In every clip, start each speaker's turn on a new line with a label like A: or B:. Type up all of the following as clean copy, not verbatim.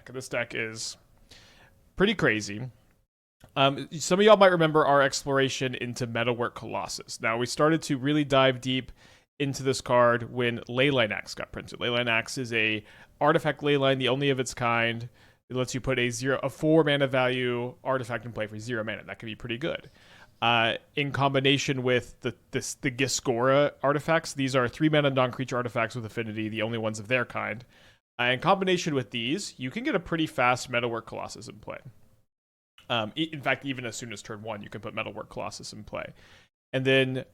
A: deck. This deck is pretty crazy. Some of y'all might remember our exploration into Metalwork Colossus. Now, we started to really dive deep into this card when Leyline Axe got printed. Leyline Axe is a artifact leyline, the only of its kind. It lets you put a 4 mana value artifact in play for 0 mana. That can be pretty good. In combination with the Chiss-Goria artifacts, these are 3 mana non-creature artifacts with affinity, the only ones of their kind. In combination with these, you can get a pretty fast Metalwork Colossus in play. In fact, even as soon as turn 1, you can put Metalwork Colossus in play. And then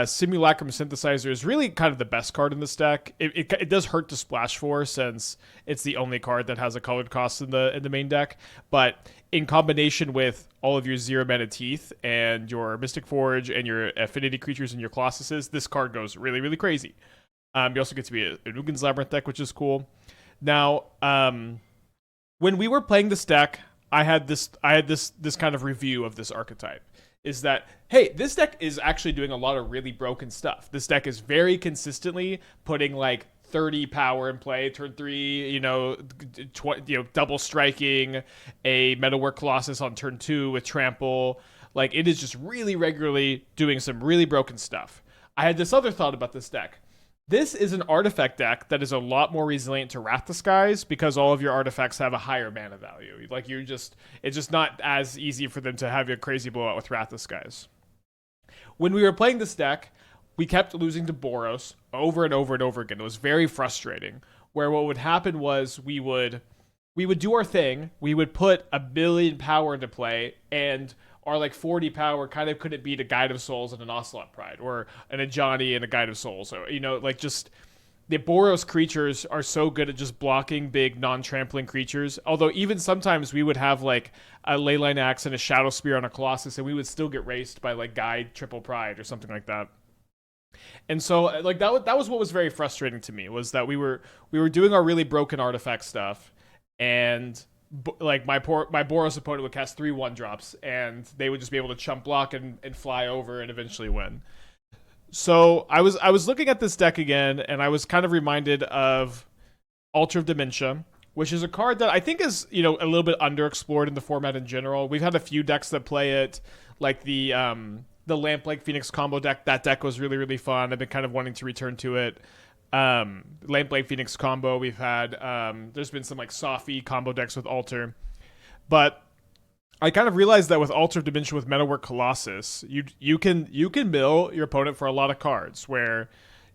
A: Simulacrum Synthesizer is really kind of the best card in this deck. It does hurt to splash for, since it's the only card that has a colored cost in the main deck. But in combination with all of your 0 mana Teeth and your Mystic Forge and your affinity creatures and your Colossuses, this card goes really, really crazy. You also get to be an Ugin's Labyrinth deck, which is cool. Now, when we were playing this deck, I had this kind of review of this archetype. Is that, hey, this deck is actually doing a lot of really broken stuff. This deck is very consistently putting like 30 power in play turn 3, double striking a Metalwork Colossus on turn 2 with trample. Like, it is just really regularly doing some really broken stuff. I had this other thought about this deck. This is an artifact deck that is a lot more resilient to Wrath the Skies because all of your artifacts have a higher mana value. Like, it's just not as easy for them to have a crazy blowout with Wrath the Skies. When we were playing this deck, we kept losing to Boros over and over and over again. It was very frustrating. Where what would happen was we would do our thing. We would put 1 billion power into play, and our like 40 power kind of couldn't beat a Guide of Souls and an Ocelot Pride, or an Ajani and a Guide of Souls. Or, just the Boros creatures are so good at just blocking big non-trampling creatures. Although even sometimes we would have like a Leyline Axe and a Shadowspear on a Colossus, and we would still get raced by like Guide Triple Pride or something like that. And so like that was what was very frustrating to me, was that we were doing our really broken artifact stuff, and like my Boros opponent would cast 3 1-drops, and they would just be able to chump block and fly over and eventually win. So I was looking at this deck again, and I was kind of reminded of Altar of Dementia, which is a card that I think is, a little bit underexplored in the format in general. We've had a few decks that play it, like the Lamplight Phoenix combo deck. That deck was really, really fun. I've been kind of wanting to return to it. Lamplight Phoenix combo. We've had there's been some like Sophy combo decks with Altar, but I kind of realized that with Altar of Dementia with Metalwork Colossus, you can mill your opponent for a lot of cards, where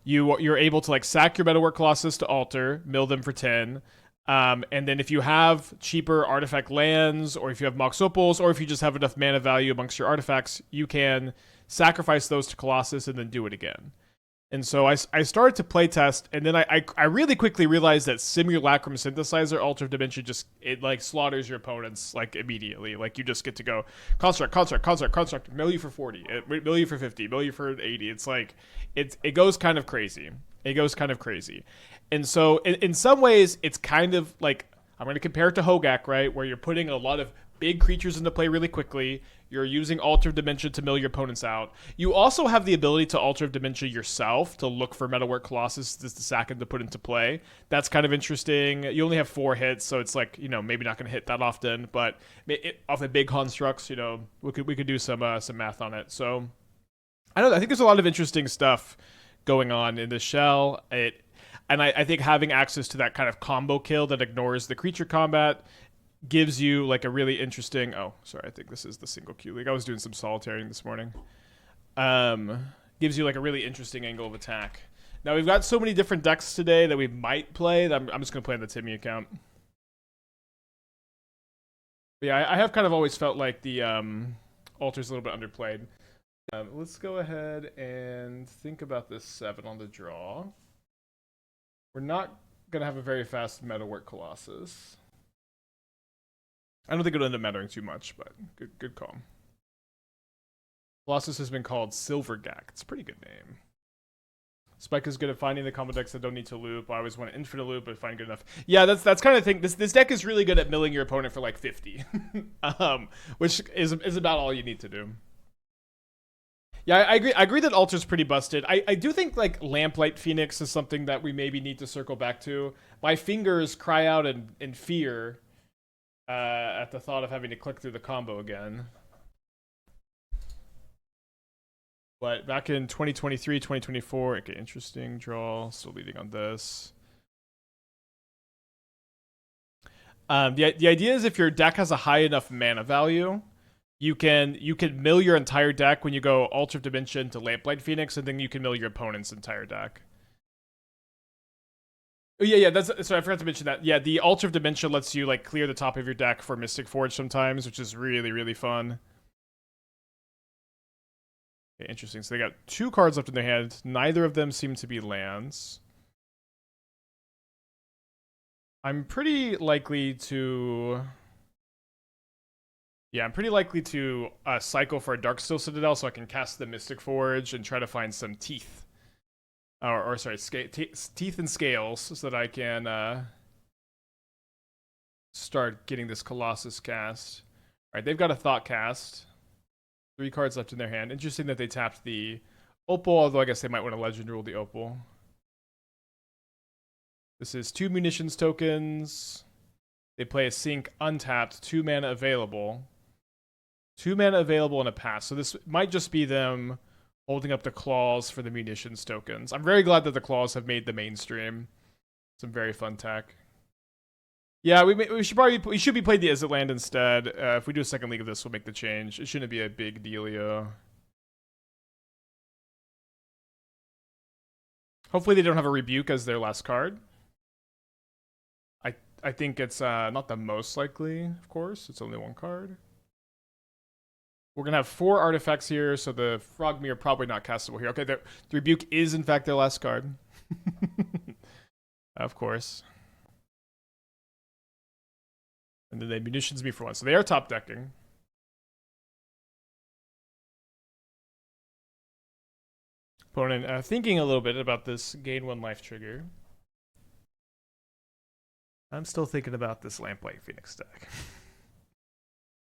A: you're able to like sack your Metalwork Colossus to Altar, mill them for 10. And then if you have cheaper artifact lands, or if you have Mox Opals, or if you just have enough mana value amongst your artifacts, you can sacrifice those to Colossus and then do it again. And so I started to playtest, and then I really quickly realized that Simulacrum Synthesizer, Altar of Dementia, it like slaughters your opponents like immediately. Like, you just get to go construct, mill you for 40, mill you for 50, mill you for 80. It's like, it goes kind of crazy. And so in some ways, it's kind of like, I'm going to compare it to Hogak, right? Where you're putting a lot of big creatures into play really quickly. You're using Altar of Dementia to mill your opponents out. You also have the ability to Altar of Dementia yourself to look for Metalwork Colossus just to sack him to put into play. That's kind of interesting. You only have 4 hits, so it's like, maybe not going to hit that often, but off the big constructs, we could do some math on it. So I don't know. I think there's a lot of interesting stuff going on in the shell. And I think having access to that kind of combo kill that ignores the creature combat gives you like a really interesting... Oh, sorry, I think this is the single Q League. I was doing some solitaring this morning. Gives you like a really interesting angle of attack. Now, we've got so many different decks today that we might play that I'm just going to play on the Timmy account. But yeah, I have kind of always felt like the Altar's a little bit underplayed. Let's go ahead and think about this 7 on the draw. We're not going to have a very fast Metalwork Colossus. I don't think it'll end up mattering too much, but good call. Colossus has been called Silvergak. It's a pretty good name. Spike is good at finding the combo decks that don't need to loop. I always want an infinite loop, but find good enough. Yeah, that's kind of the thing. This deck is really good at milling your opponent for like 50, which is about all you need to do. Yeah, I agree that Altar's pretty busted. I do think like Lamplight Phoenix is something that we maybe need to circle back to. My fingers cry out in fear at the thought of having to click through the combo again. But back in 2023, 2024, okay, interesting draw. Still leading on this. The idea is if your deck has a high enough mana value, you can mill your entire deck when you go Altar of Dementia into Lamplight Phoenix, and then you can mill your opponent's entire deck. Oh, yeah, that's so I forgot to mention that. Yeah, the Altar of Dementia lets you like clear the top of your deck for Mystic Forge sometimes, which is really, really fun. Okay, interesting. So they got 2 cards left in their hand. Neither of them seem to be lands. I'm pretty likely to... Yeah, I'm pretty likely to cycle for a Darksteel Citadel so I can cast the Mystic Forge and try to find some teeth. Or sorry, teeth and scales so that I can start getting this Colossus cast. Alright, they've got a Thought cast. 3 cards left in their hand. Interesting that they tapped the Opal, although I guess they might want to Legend Rule the Opal. This is 2 munitions tokens. They play a Sync untapped, 2 mana available. 2 mana available and a pass. So this might just be them holding up the claws for the munitions tokens. I'm very glad that the claws have made the mainstream. Some very fun tech. Yeah, we should be playing the Izzet land instead. If we do a second league of this, we'll make the change. It shouldn't be a big dealio. Hopefully they don't have a Rebuke as their last card. I think it's not the most likely, of course. It's only 1 card. We're going to have 4 artifacts here, so the Frogmyr probably not castable here. Okay, the Rebuke is, in fact, their last card. Of course. And then they munitions me for 1. So they are top decking. Opponent thinking a little bit about this gain 1 life trigger. I'm still thinking about this Lamplight Phoenix deck.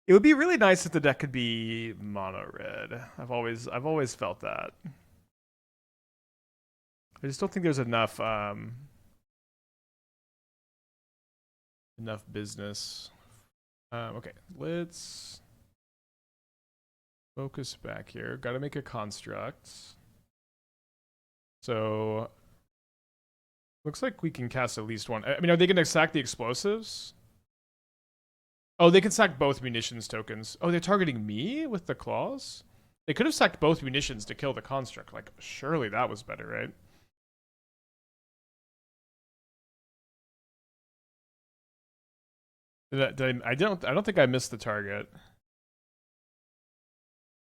A: It would be really nice if the deck could be mono red. I've always felt that. I just don't think there's enough enough business. Okay, let's focus back here. Got to make a construct. So looks like we can cast at least 1. I mean, are they going to sack the explosives? Oh, they can sack both munitions tokens. Oh, they're targeting me with the claws? They could have sacked both munitions to kill the construct. Like, surely that was better, right? I don't think I missed the target.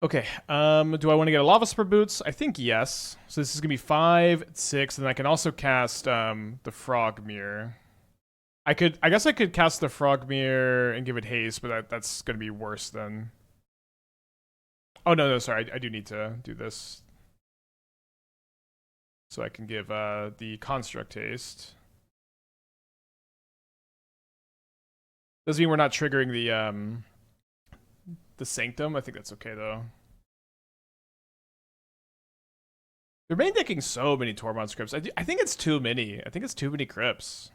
A: Okay, do I want to get a Lavaspur Boots? I think yes. So this is gonna be 5, 6, and I can also cast the Frogmyr. I guess I could cast the Frogmyr and give it haste, but that's gonna be worse than... Oh no, sorry, I do need to do this. So I can give the construct haste. Doesn't mean we're not triggering the Sanctum. I think that's okay though. They're main decking so many Tormod scripts. I think it's too many. I think it's too many crypts.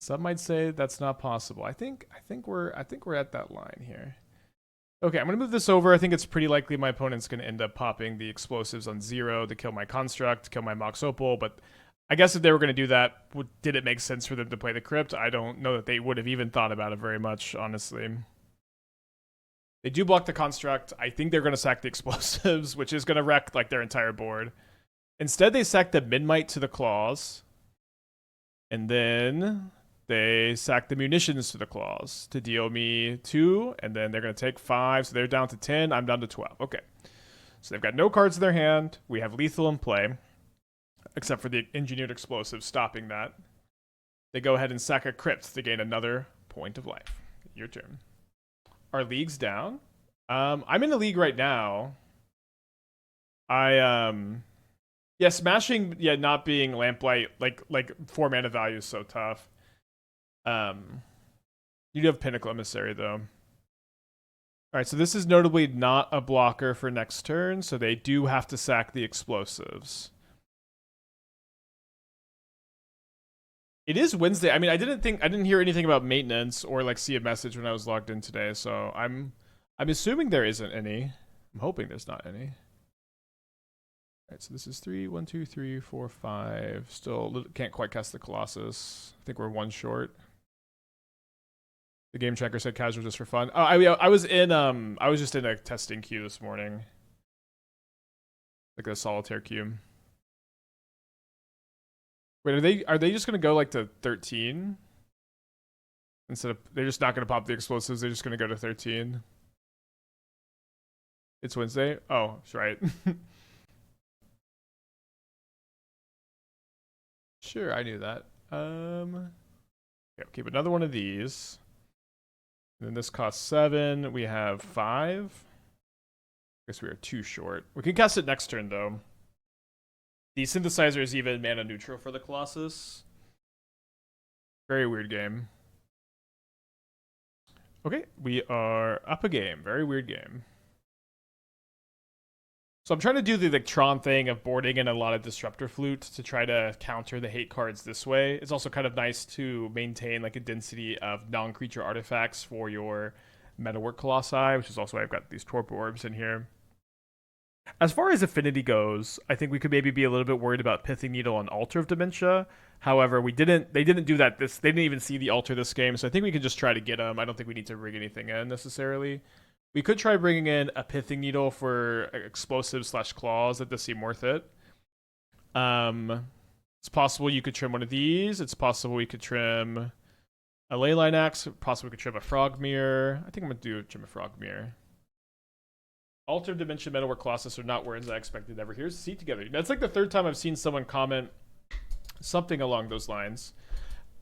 A: Some might say that's not possible. I think we're at that line here. Okay, I'm gonna move this over. I think it's pretty likely my opponent's gonna end up popping the explosives on 0 to kill my construct, kill my Mox Opal, but I guess if they were gonna do that, did it make sense for them to play the crypt? I don't know that they would have even thought about it very much, honestly. They do block the construct. I think they're gonna sack the explosives, which is gonna wreck like their entire board. Instead, they sack the Midnight to the claws. And then they sack the munitions to the claws to deal me 2, and then they're going to take 5, so they're down to 10, I'm down to 12. Okay. So they've got no cards in their hand. We have lethal in play, except for the engineered explosive stopping that. They go ahead and sack a crypt to gain another point of life. Your turn. Our league's down. I'm in the league right now. Yeah, smashing, yeah, not being Lamplight, like 4 mana value is so tough. You do have Pinnacle Emissary, though. Alright, so this is notably not a blocker for next turn, so they do have to sack the explosives. It is Wednesday. I mean, I didn't hear anything about maintenance or like see a message when I was logged in today, so I'm assuming there isn't any. I'm hoping there's not any. All right, so this is 3, 1, 2, 3, 4, 5. Still can't quite cast the Colossus. I think we're one short. The game checker said casual just for fun. Oh, I was just in a testing queue this morning, like a solitaire queue. Wait, are they just gonna go like to 13 instead of they're just not gonna pop the explosives? They're just gonna go to 13. It's Wednesday. Oh, that's right. Sure, I knew that. Yeah, keep another one of these. And then this costs 7. We have 5. I guess we are 2 short. We can cast it next turn though. The synthesizer is even mana neutral for the Colossus. Very weird game. Okay, we are up a game. Very weird game. So I'm trying to do the Tron thing of boarding in a lot of Disruptor Flute to try to counter the hate cards this way. It's also kind of nice to maintain like a density of non-creature artifacts for your Metalwork Colossi, which is also why I've got these Torpor Orbs in here. As far as affinity goes, I think we could maybe be a little bit worried about Pithing Needle on Altar of Dementia. However, they didn't do that. They didn't even see the altar this game, so I think we can just try to get them. I don't think we need to rig anything in necessarily. We could try bringing in a Pithing Needle for explosives / claws. That does seem worth it. It's possible you could trim one of these. It's possible we could trim a Leyline Axe. Possibly we could trim a Frogmyr. I think I'm going to trim a Frogmyr. Altar of Dementia, Metalwork Colossus are not words I expected ever. Here's the seat together. That's like the third time I've seen someone comment something along those lines.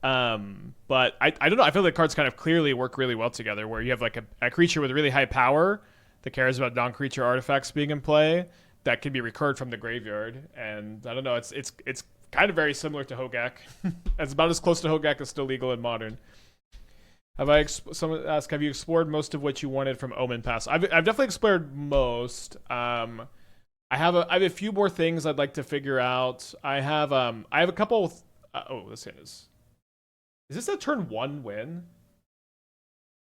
A: But I don't know. I feel the cards kind of clearly work really well together, where you have like a creature with really high power that cares about non-creature artifacts being in play that can be recurred from the graveyard. And I don't know. It's kind of very similar to Hogak. It's about as close to Hogak as still legal in Modern. Someone asked, have you explored most of what you wanted from Omen Pass? I've definitely explored most. I have a few more things I'd like to figure out. I have a couple. This is this a turn 1 win?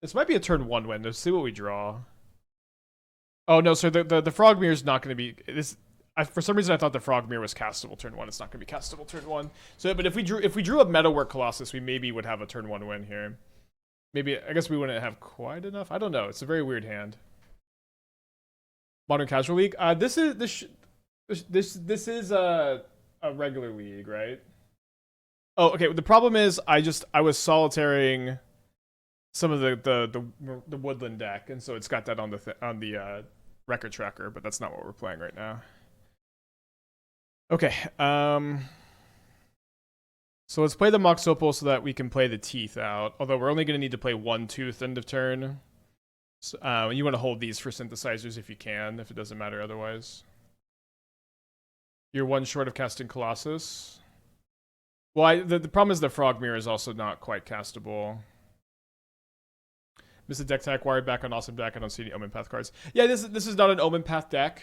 A: This might be a turn 1 win. Let's see what we draw. Oh no, so the Frogmyr is not going to be this. For some reason, I thought the Frogmyr was castable turn 1. It's not going to be castable turn 1. So, but if we drew a Metalwork Colossus, we maybe would have a turn 1 win here. Maybe, I guess we wouldn't have quite enough. I don't know. It's a very weird hand. Modern Casual League. This is a regular league, right? Oh, okay. The problem is I was solitaring some of the woodland deck, and so it's got that on the record tracker, but that's not what we're playing right now. Okay. So let's play the Mox Opal so that we can play the Teeth out. Although we're only going to need to play 1 Tooth end of turn. So, you want to hold these for synthesizers if you can, if it doesn't matter otherwise. You're 1 short of casting Colossus. Well, the problem is the Frogmyr is also not quite castable. Mr. Deck Tech wired back on Awesome Deck. I don't see any Omen Path cards. Yeah, this is not an Omen Path deck.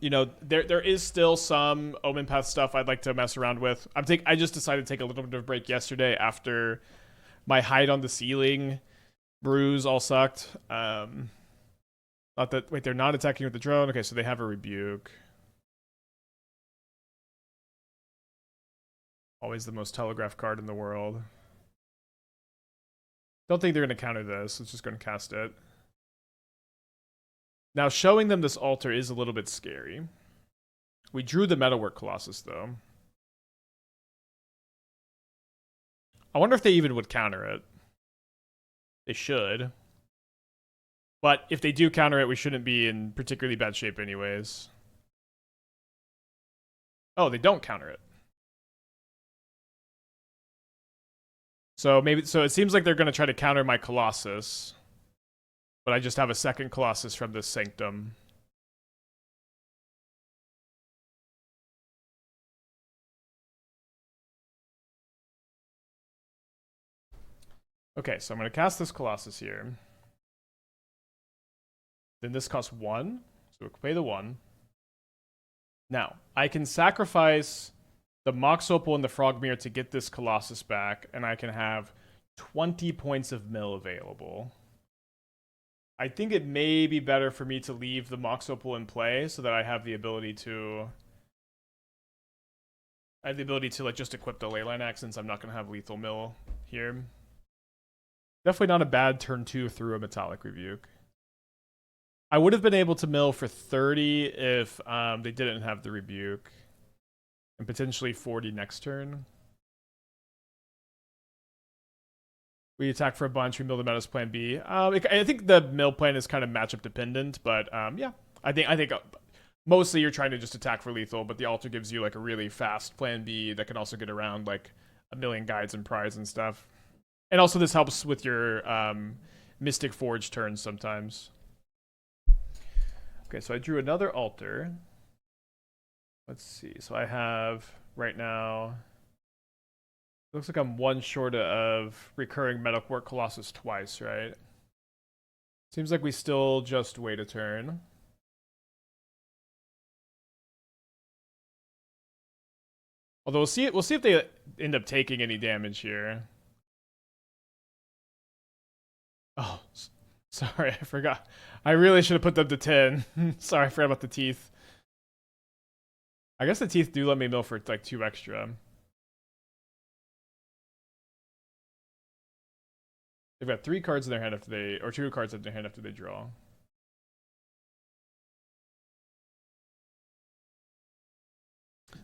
A: You know, there is still some Omen Path stuff I'd like to mess around with. I just decided to take a little bit of a break yesterday after my hide on the ceiling bruise all sucked. Not that, wait, they're not attacking with the drone. Okay, so they have a rebuke. Always the most telegraph card in the world. Don't think they're going to counter this. It's just going to cast it. Now, showing them this altar is a little bit scary. We drew the Metalwork Colossus, though. I wonder if they even would counter it. They should. But if they do counter it, we shouldn't be in particularly bad shape anyways. Oh, they don't counter it. So it seems like they're going to try to counter my Colossus. But I just have a second Colossus from this Sanctum. Okay, so I'm going to cast this Colossus here. Then this costs 1. So we'll pay the 1. Now, I can sacrifice the Mox Opal and the Frogmyr to get this Colossus back, and I can have 20 points of mill available. I think it may be better for me to leave the Mox Opal in play so that I have the ability to... like just equip the Leyline Axe since I'm not going to have lethal mill here. Definitely not a bad turn 2 through a Metallic Rebuke. I would have been able to mill for 30 if they didn't have the Rebuke. And potentially 40 next turn. We attack for a bunch, we mill them out as plan B. I think the mill plan is kind of matchup dependent, but yeah. I think mostly you're trying to just attack for lethal, but the altar gives you like a really fast plan B that can also get around like a million guides and prize and stuff. And also this helps with your Mystic Forge turns sometimes. Okay, so I drew another altar. Let's see. So I have right now... Looks like I'm one short of recurring Metalwork Colossus twice, right? Seems like we still just wait a turn. Although we'll see if they end up taking any damage here. Oh, sorry, I forgot. I really should have put them to 10. Sorry, I forgot about the teeth. I guess the teeth do let me mill for like 2 extra. They've got 3 cards in their hand after they, or 2 cards in their hand after they draw.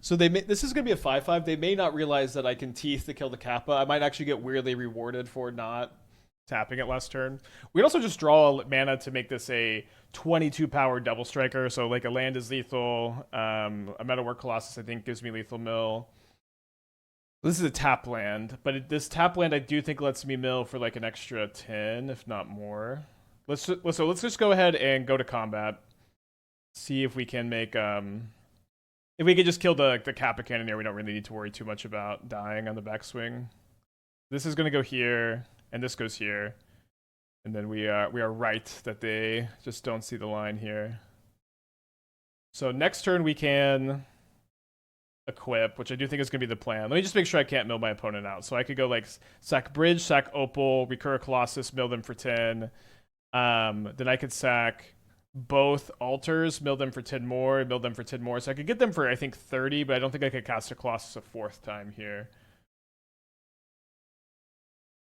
A: So this is going to be a 5/5. They may not realize that I can teeth to kill the Kappa. I might actually get weirdly rewarded for not tapping it last turn. We'd also just draw mana to make this a 22 power double striker. So like a land is lethal. A Metalwork Colossus I think gives me lethal mill. This is a tap land, but this tap land I do think lets me mill for like an extra 10, if not more. Let's just go ahead and go to combat. See if we can make if we could just kill the Kappa Cannoneer, we don't really need to worry too much about dying on the backswing. This is gonna go here, and this goes here, and then we are right that they just don't see the line here. So next turn we can equip, which I do think is going to be the plan. Let me just make sure I can't mill my opponent out. So I could go like sack Bridge, sack Opal, recur a Colossus, mill them for 10. Then I could sack both altars, mill them for 10 more, mill them for 10 more. So I could get them for, I think, 30, but I don't think I could cast a Colossus a 4th time here.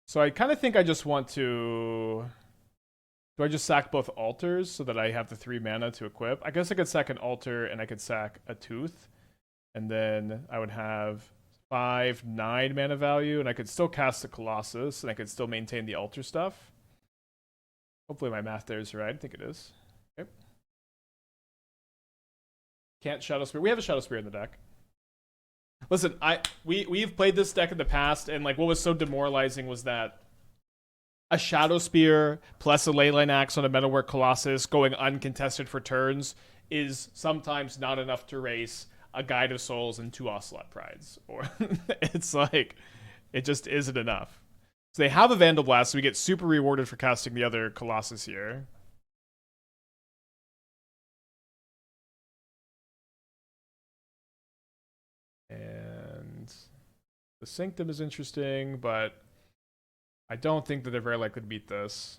A: So I kind of think I just want to... Do I just sack both altars so that I have the 3 mana to equip? I guess I could sack an altar and I could sack a Tooth. And then I would have 5, 9 mana value, and I could still cast the Colossus, and I could still maintain the altar stuff. Hopefully my math there is right. I think it is. Okay. Can't Shadowspear. We have a Shadowspear in the deck. Listen, we've played this deck in the past, and like what was so demoralizing was that a Shadowspear plus a Leyline Axe on a Metalwork Colossus going uncontested for turns is sometimes not enough to race a Guide of Souls and 2 Ocelot Prides. Or it's like, it just isn't enough. So they have a Vandal Blast, so we get super rewarded for casting the other Colossus here. And the Sanctum is interesting, but I don't think that they're very likely to beat this.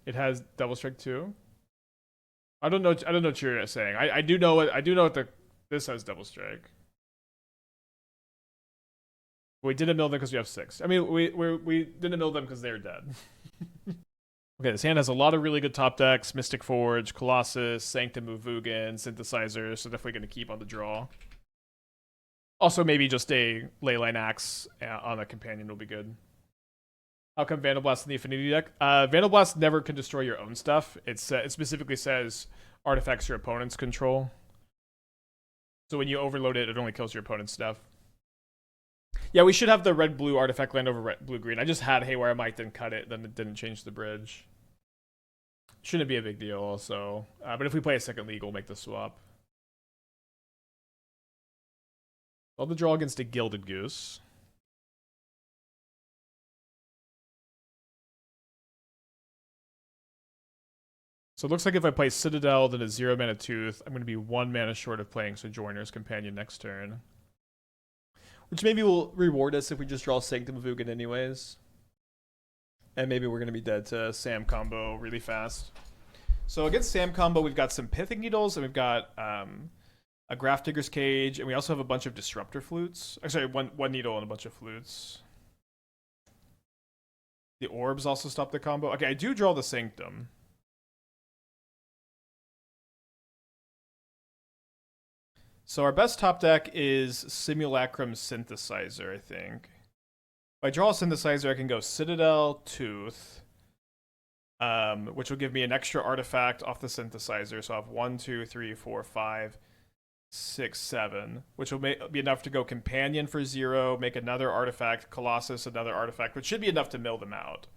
A: It has Double Strike too. I don't know what you're saying. I do know what this has Double Strike. We didn't mill them because we have 6. I mean, we didn't mill them because they're dead. Okay, this hand has a lot of really good top decks. Mystic Forge, Colossus, Sanctum of Ugin, Synthesizer, so definitely going to keep on the draw. Also, maybe just a Leyline Axe on a companion will be good. How come Vandal Blast in the Affinity deck? Vandal Blast never can destroy your own stuff. It specifically says artifacts your opponents control. So when you overload it, it only kills your opponent's stuff. Yeah, we should have the red-blue artifact land over blue-green. I just had Haywire Might, then cut it, then it didn't change the bridge. Shouldn't be a big deal, also. But if we play a second league, we'll make the swap. I'll the draw against a Gilded Goose. So it looks like if I play Citadel, then a 0 mana Tooth, I'm going to be 1 mana short of playing Sojourner's Companion next turn. which maybe will reward us if we just draw Sanctum of Ugin anyways. And maybe we're going to be dead to Sam combo really fast. So against Sam combo, we've got some Pithing Needles, and we've got a Grafdigger's Cage, and we also have a bunch of Disruptor Flutes. Sorry, one Needle and a bunch of Flutes. The Orbs also stop the combo. Okay, I do draw the Sanctum. So our best top deck is Simulacrum Synthesizer, I think. If I draw a Synthesizer, I can go Citadel, Tooth, which will give me an extra artifact off the Synthesizer. So I have 1, 2, 3, 4, 5, 6, 7, which will be enough to go Companion for 0, make another artifact, Colossus, another artifact, which should be enough to mill them out.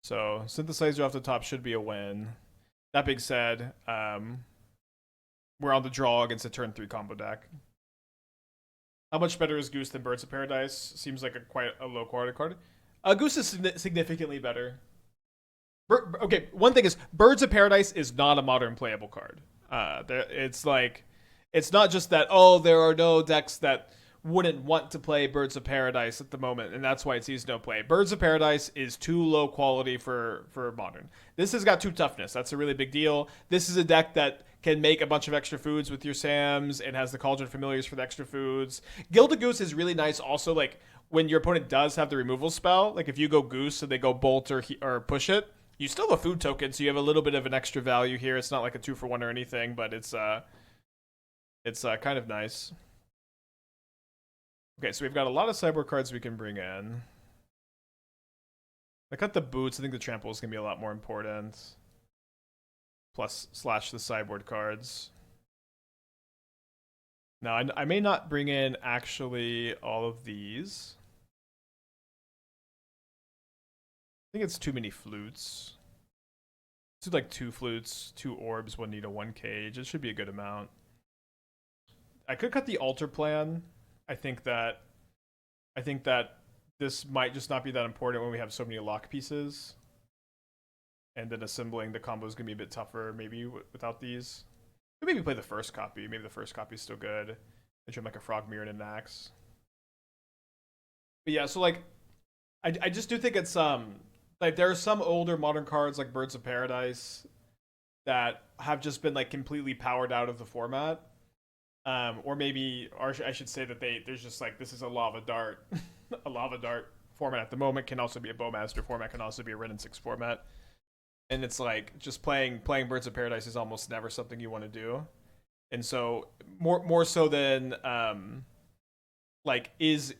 A: So Synthesizer off the top should be a win. That being said, we're on the draw against a turn 3 combo deck. How much better is Goose than Birds of Paradise? Seems like quite a low quality card. Goose is significantly better. Okay, one thing is, Birds of Paradise is not a modern playable card. It's like, it's not just that, oh, there are no decks that wouldn't want to play Birds of Paradise at the moment, and that's why it sees no play. Birds of Paradise is too low quality for modern. This has got 2 toughness. That's a really big deal. This is a deck that can make a bunch of extra foods with your Sams. It has the Cauldron Familiars for the extra foods. Gilded Goose is really nice also, like, when your opponent does have the removal spell. Like, if you go Goose and they go Bolt or push it, you still have a food token, so you have a little bit of an extra value here. It's not like a 2-for-1 or anything, but it's kind of nice. Okay, so we've got a lot of sideboard cards we can bring in. I cut the Boots. I think the Trample is going to be a lot more important. Plus / the sideboard cards. Now, I may not bring in actually all of these. I think it's too many flutes. Let's do like 2 flutes, 2 orbs, 1 needle, 1 cage. It should be a good amount. I could cut the altar plan. I think that this might just not be that important when we have so many lock pieces. And then assembling the combo is going to be a bit tougher, maybe, without these. Maybe play the first copy. Maybe the first copy is still good. I should make a Frogmyr and an Axe. But yeah, so like, I just do think it's like there are some older modern cards like Birds of Paradise that have just been like completely powered out of the format. Or I should say that there's just like, this is a lava dart. A lava dart format at the moment, can also be a Bowmaster format, can also be a Red and 6 format. And it's like, just playing Birds of Paradise is almost never something you want to do. And so, more so than, like, is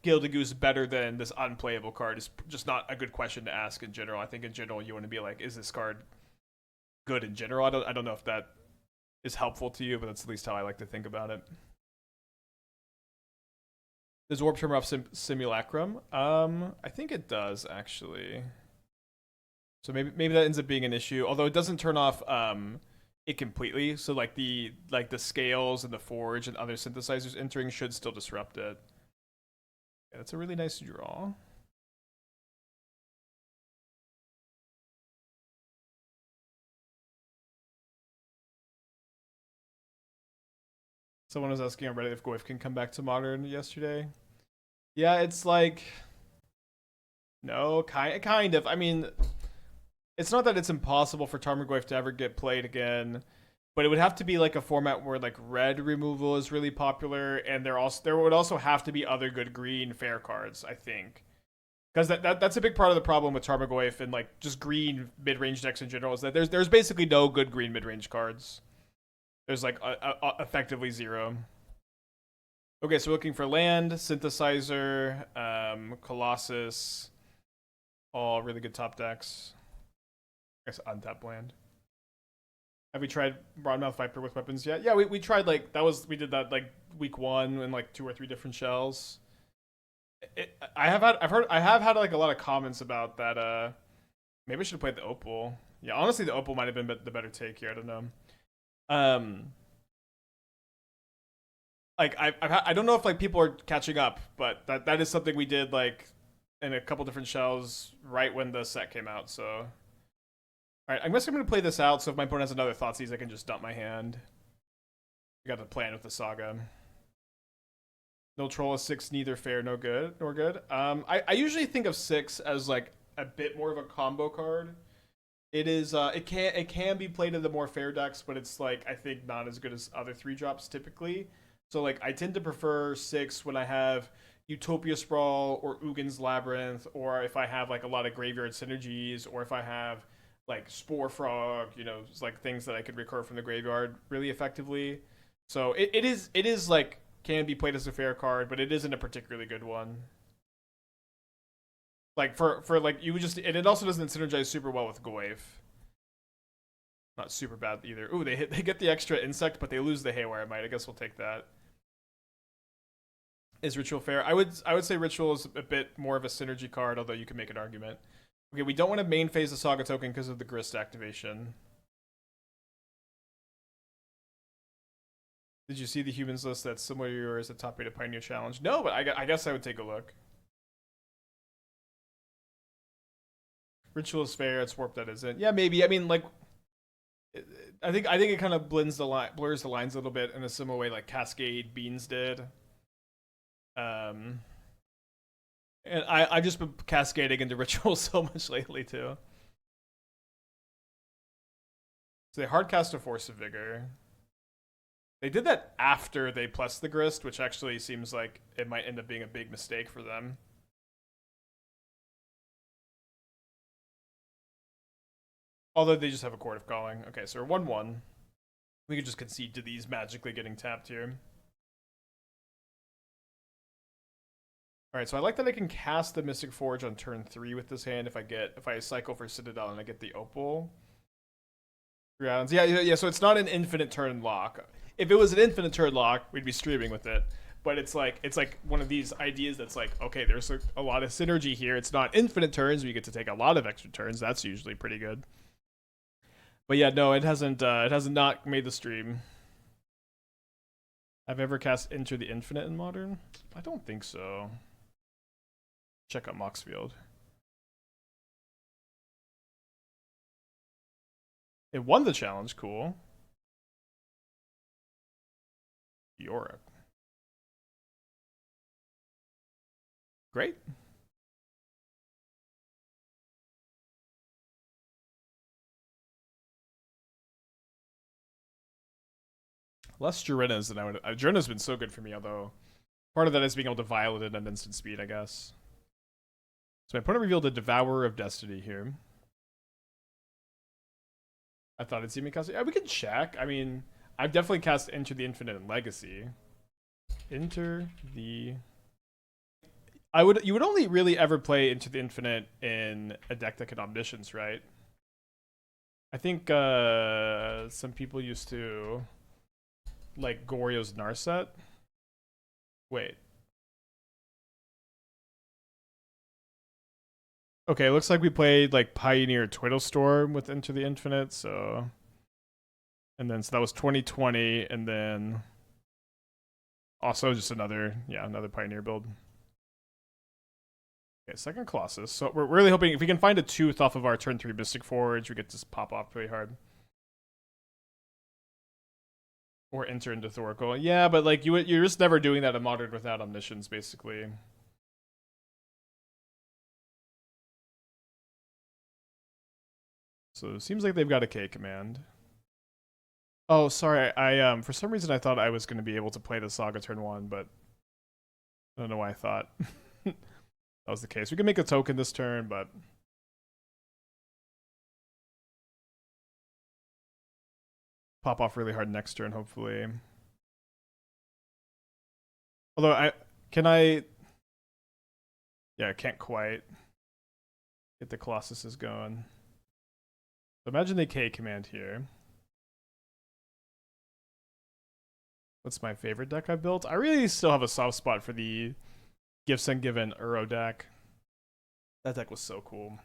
A: Gilded Goose better than this unplayable card is just not a good question to ask in general. I think in general you want to be like, is this card good in general? I don't know if that is helpful to you, but that's at least how I like to think about it. Does Orb turn off Simulacrum? I think it does, actually. So maybe that ends up being an issue. Although it doesn't turn off it completely. So like the scales and the forge and other synthesizers entering should still disrupt it. Yeah, that's a really nice draw. Someone was asking on Reddit if Goyf can come back to Modern yesterday. Yeah, it's like, no, kind of. I mean, it's not that it's impossible for Tarmogoyf to ever get played again, but it would have to be like a format where like red removal is really popular, and there would also have to be other good green fair cards, I think. Because that's a big part of the problem with Tarmogoyf and like just green mid-range decks in general, is that there's basically no good green mid-range cards. There's like effectively 0. Okay, so looking for land, Synthesizer, Colossus, all really good top decks. I guess untapped land. Have we tried Broadmouth Viper with weapons yet? Yeah, we tried like we did that like week 1 in like 2 or 3 different shells. I have had like a lot of comments about that. Maybe I should have played the Opal. Yeah, honestly, the Opal might have been the better take here. I don't know. Like I don't know if like people are catching up, but that is something we did like in a couple different shells right when the set came out. So, all right, I guess I'm gonna play this out. So if my opponent has another Thoughtseize, I can just dump my hand. We got the plan with the Saga. No troll is 6, neither fair, no good, nor good. I usually think of 6 as like a bit more of a combo card. It is it can be played in the more fair decks, but it's like I think not as good as other 3 drops typically. So like I tend to prefer 6 when I have Utopia Sprawl or Ugin's Labyrinth, or if I have like a lot of graveyard synergies, or if I have like Spore Frog, just like things that I could recur from the graveyard really effectively. So it is like can be played as a fair card, but it isn't a particularly good one. Like for like you just and it also doesn't synergize super well with Goyf. Not super bad either. Ooh, they get the extra insect, but they lose the Haywire Might. I guess we'll take that. Is Ritual fair? I would say Ritual is a bit more of a synergy card, although you can make an argument. Okay, we don't want to main phase the Saga token because of the Grist activation. Did you see the humans list that's similar to yours at top rated Pioneer Challenge? No, but I guess I would take a look. Ritual is fair. It's warped that isn't. Yeah, maybe. I mean, like, I think it kind of blurs the lines a little bit in a similar way like Cascade Beans did. And I've just been cascading into Ritual so much lately too. So they hardcast a Force of Vigor. They did that after they plus the Grist, which actually seems like it might end up being a big mistake for them. Although they just have a Court of Calling. Okay, so we're 1-1. We could just concede to these magically getting tapped here. Alright, so I like that I can cast the Mystic Forge on turn 3 with this hand if I cycle for Citadel and I get the Opal. 3 islands. Yeah, so it's not an infinite turn lock. If it was an infinite turn lock, we'd be streaming with it. But it's like one of these ideas that's like, okay, there's a lot of synergy here. It's not infinite turns, we get to take a lot of extra turns. That's usually pretty good. But yeah, no, it hasn't not made the stream. I've ever cast Enter the Infinite in Modern? I don't think so. Check out Moxfield. It won the challenge, cool. Yorick. Great. Less Jurenas than I would. Jurena's been so good for me, although part of that is being able to Violet it at instant speed, I guess. So my opponent revealed a Devourer of Destiny here. I thought it'd see me cast it. Yeah, we can check. I mean, I've definitely cast Enter the Infinite in Legacy. Enter the... You would only really ever play Into the Infinite in a deck that can Omniscience, right? I think some people used to like Goryo's Narset. Wait. Okay, looks like we played like Pioneer Twiddlestorm with Into the Infinite, so and then so that was 2020, and then also just another Pioneer build. Okay, second Colossus. So we're really hoping if we can find a Tooth off of our turn 3 Mystic Forge, we get to pop off pretty hard. Or enter into Thoracle. Yeah, but like you're just never doing that in Modern without Omniscience, basically. So it seems like they've got a K command. Oh, sorry. I for some reason I thought I was going to be able to play the Saga turn 1, but I don't know why I thought that was the case. We can make a token this turn, but pop off really hard next turn, hopefully. Although I can't quite get the Colossuses going. So imagine the K command here. What's my favorite deck I built? I really still have a soft spot for the Gifts Ungiven Uro deck. That deck was so cool.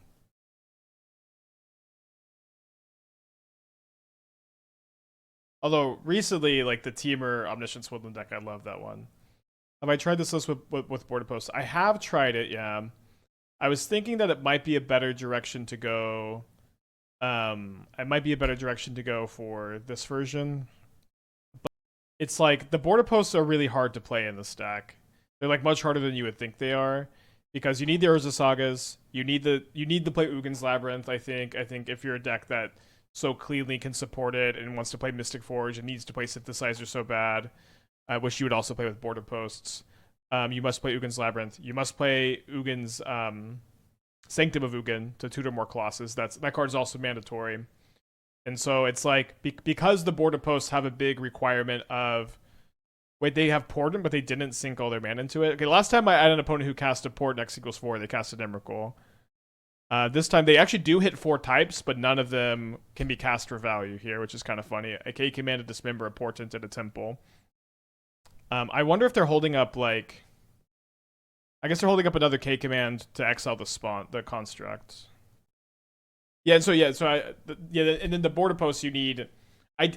A: Although recently, like the Teamer Omniscience Woodland deck, I love that one. Have I tried this list with Border Post? I have tried it, yeah. I was thinking that it might be a better direction to go. It might be a better direction to go for this version. But it's like the Border Posts are really hard to play in this deck. They're like much harder than you would think they are, because you need the Urza Sagas. You need to play Ugin's Labyrinth. I think if you're a deck that so cleanly can support it and wants to play Mystic Forge and needs to play Synthesizer so bad, I wish you would also play with Border Posts. You must play Ugin's Labyrinth. You must play Ugin's Sanctum of Ugin to tutor more Colossus. That card is also mandatory. And so it's like, because the Border Posts have a big requirement of, wait, they have Portent, but they didn't sink all their mana into it. Okay, last time I had an opponent who cast a Port X equals 4, they casted Emrakul. This time they actually do hit 4 types, but none of them can be cast for value here, which is kind of funny. A K command, a Dismember, a Portent, and a Temple. I wonder if they're holding up, like, I guess they're holding up another K command to exile the construct. Yeah, and so and then the Border Posts you need,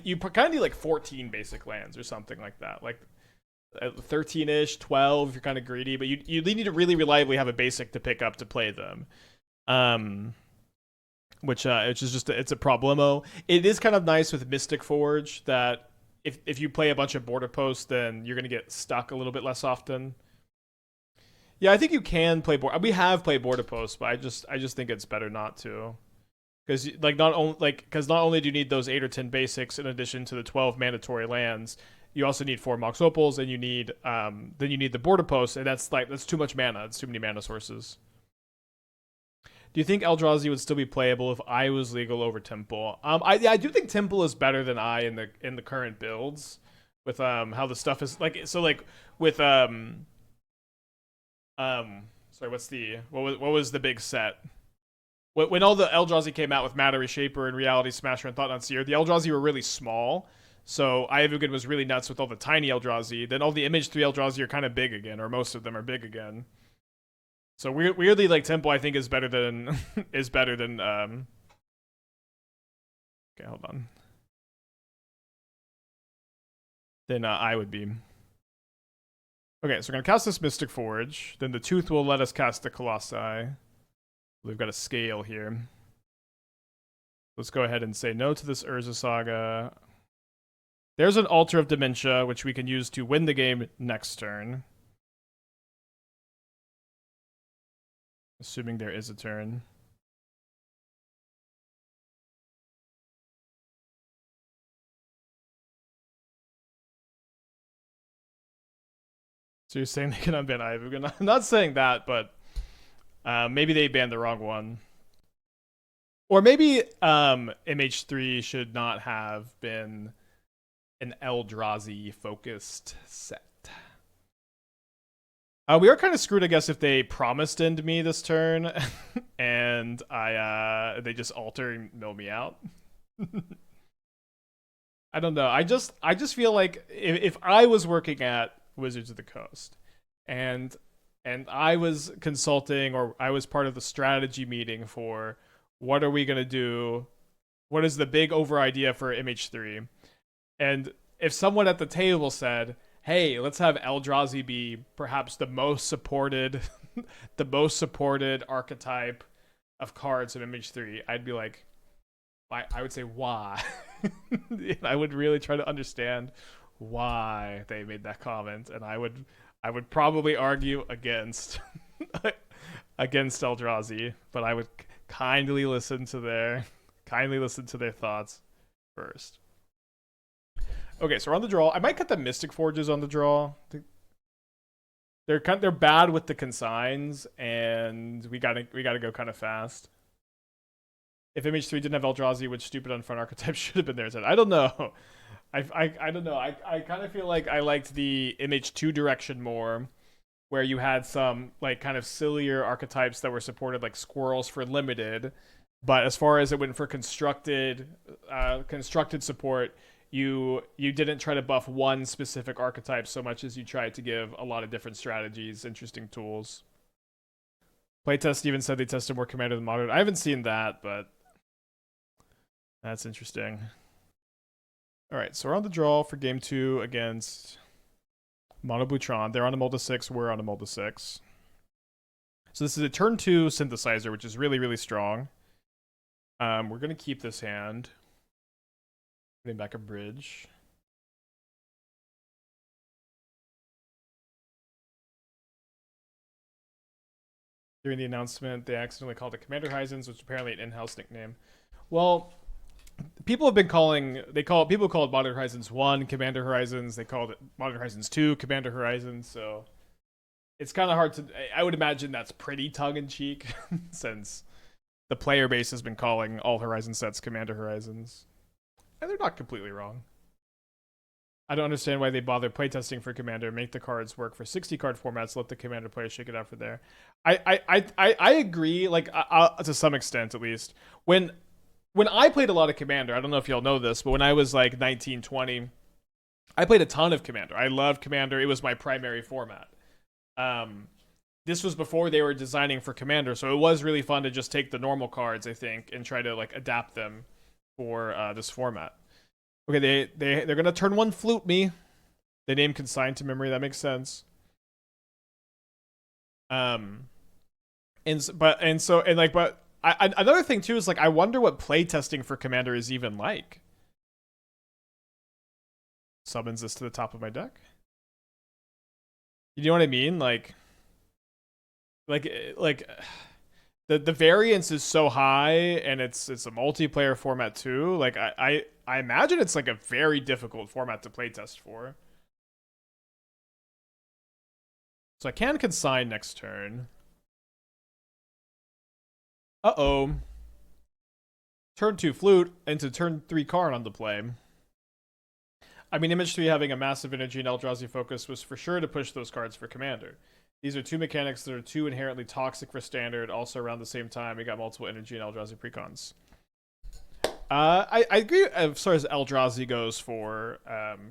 A: you kind of need like 14 basic lands or something like that, like 13ish, 12 if you're kind of greedy, but you need to really reliably have a basic to pick up to play them, which is just it's a problemo. It is kind of nice with Mystic Forge that if you play a bunch of Border Posts, then you're gonna get stuck a little bit less often. Yeah, I think you can play we have played Border Posts, but I just think it's better not to. Because not only do you need those 8 or 10 basics in addition to the 12 mandatory lands, you also need 4 Mox Opals, and you need the Border Posts, and that's too much mana. It's too many mana sources. Do you think Eldrazi would still be playable if I was legal over Temple? I do think Temple is better than I in the current builds, with how the stuff is like. So like with sorry, what was the big set? When all the Eldrazi came out with Matter Reshaper and Reality Smasher and Thought-Knot Seer, the Eldrazi were really small. So Eye of Ugin was really nuts with all the tiny Eldrazi. Then all the Image 3 Eldrazi are kind of big again, or most of them are big again. So weirdly, like, Temple I think is better than okay, hold on. Then I would be. Okay, so we're gonna cast this Mystic Forge. Then the Tooth will let us cast the Colossi. We've got a scale here. Let's go ahead and say no to this Urza Saga. There's an Altar of Dementia, which we can use to win the game next turn. Assuming there is a turn. So you're saying they can unban Eye of Ugin? I'm not saying that, but maybe they banned the wrong one. Or maybe MH3 should not have been an Eldrazi focused set. We are kind of screwed, I guess, if they promised end me this turn and they just alter and mill me out. I don't know. I just feel like if I was working at Wizards of the Coast and I was consulting, or I was part of the strategy meeting for what are we going to do, what is the big over idea for MH3, and if someone at the table said, hey, let's have Eldrazi be perhaps the most supported the most supported archetype of cards in MH3, I'd be like, I would say why. I would really try to understand why they made that comment, and I would probably argue against against Eldrazi, but I would kindly listen to their thoughts first. Okay, so we're on the draw. I might cut the Mystic Forges on the draw. They're bad with the consigns, and we gotta go kind of fast. If MH3 didn't have Eldrazi, which stupid unfun archetype should have been there? I don't know. I don't know. I kind of feel like I liked the MH2 direction more, where you had some like kind of sillier archetypes that were supported, like squirrels for limited. But as far as it went for constructed support, you didn't try to buff one specific archetype so much as you tried to give a lot of different strategies, interesting tools. Playtest even said they tested more Commander than Modern. I haven't seen that, but that's interesting. All right, so we're on the draw for game 2 against Mono Butron. They're on a Molda 6, we're on a Molda 6. So this is a turn 2 Synthesizer, which is really, really strong. We're going to keep this hand. Putting back a bridge. During the announcement, they accidentally called it Commander Horizons, which is apparently an in-house nickname. Well, people have been people call it Modern Horizons 1 Commander Horizons. They called it Modern Horizons 2 Commander Horizons. So it's kind of hard to. I would imagine that's pretty tongue-in-cheek since the player base has been calling all Horizon sets Commander Horizons, and they're not completely wrong. I don't understand why they bother playtesting for Commander. Make the cards work for 60 card formats. Let the Commander players shake it out for there. I agree. Like to some extent, at least when I played a lot of Commander. I don't know if y'all know this, but when I was like 19, 20, I played a ton of Commander. I loved Commander. It was my primary format. This was before they were designing for Commander, so it was really fun to just take the normal cards, I think, and try to like adapt them for this format. Okay, they're gonna turn one flute me. They name Consign to memory. That makes sense. Another thing too is like I wonder what playtesting for Commander is even like. Summons this to the top of my deck. You know what I mean? Like the variance is so high, and it's a multiplayer format too. Like I imagine it's like a very difficult format to playtest for. So I can Consign next turn. Uh-oh. Turn 2 Flute into turn 3 card on the play. I mean, Image 3 having a massive energy and Eldrazi focus was for sure to push those cards for Commander. These are two mechanics that are too inherently toxic for Standard. Also, around the same time, we got multiple energy and Eldrazi precons. I agree as far as Eldrazi goes for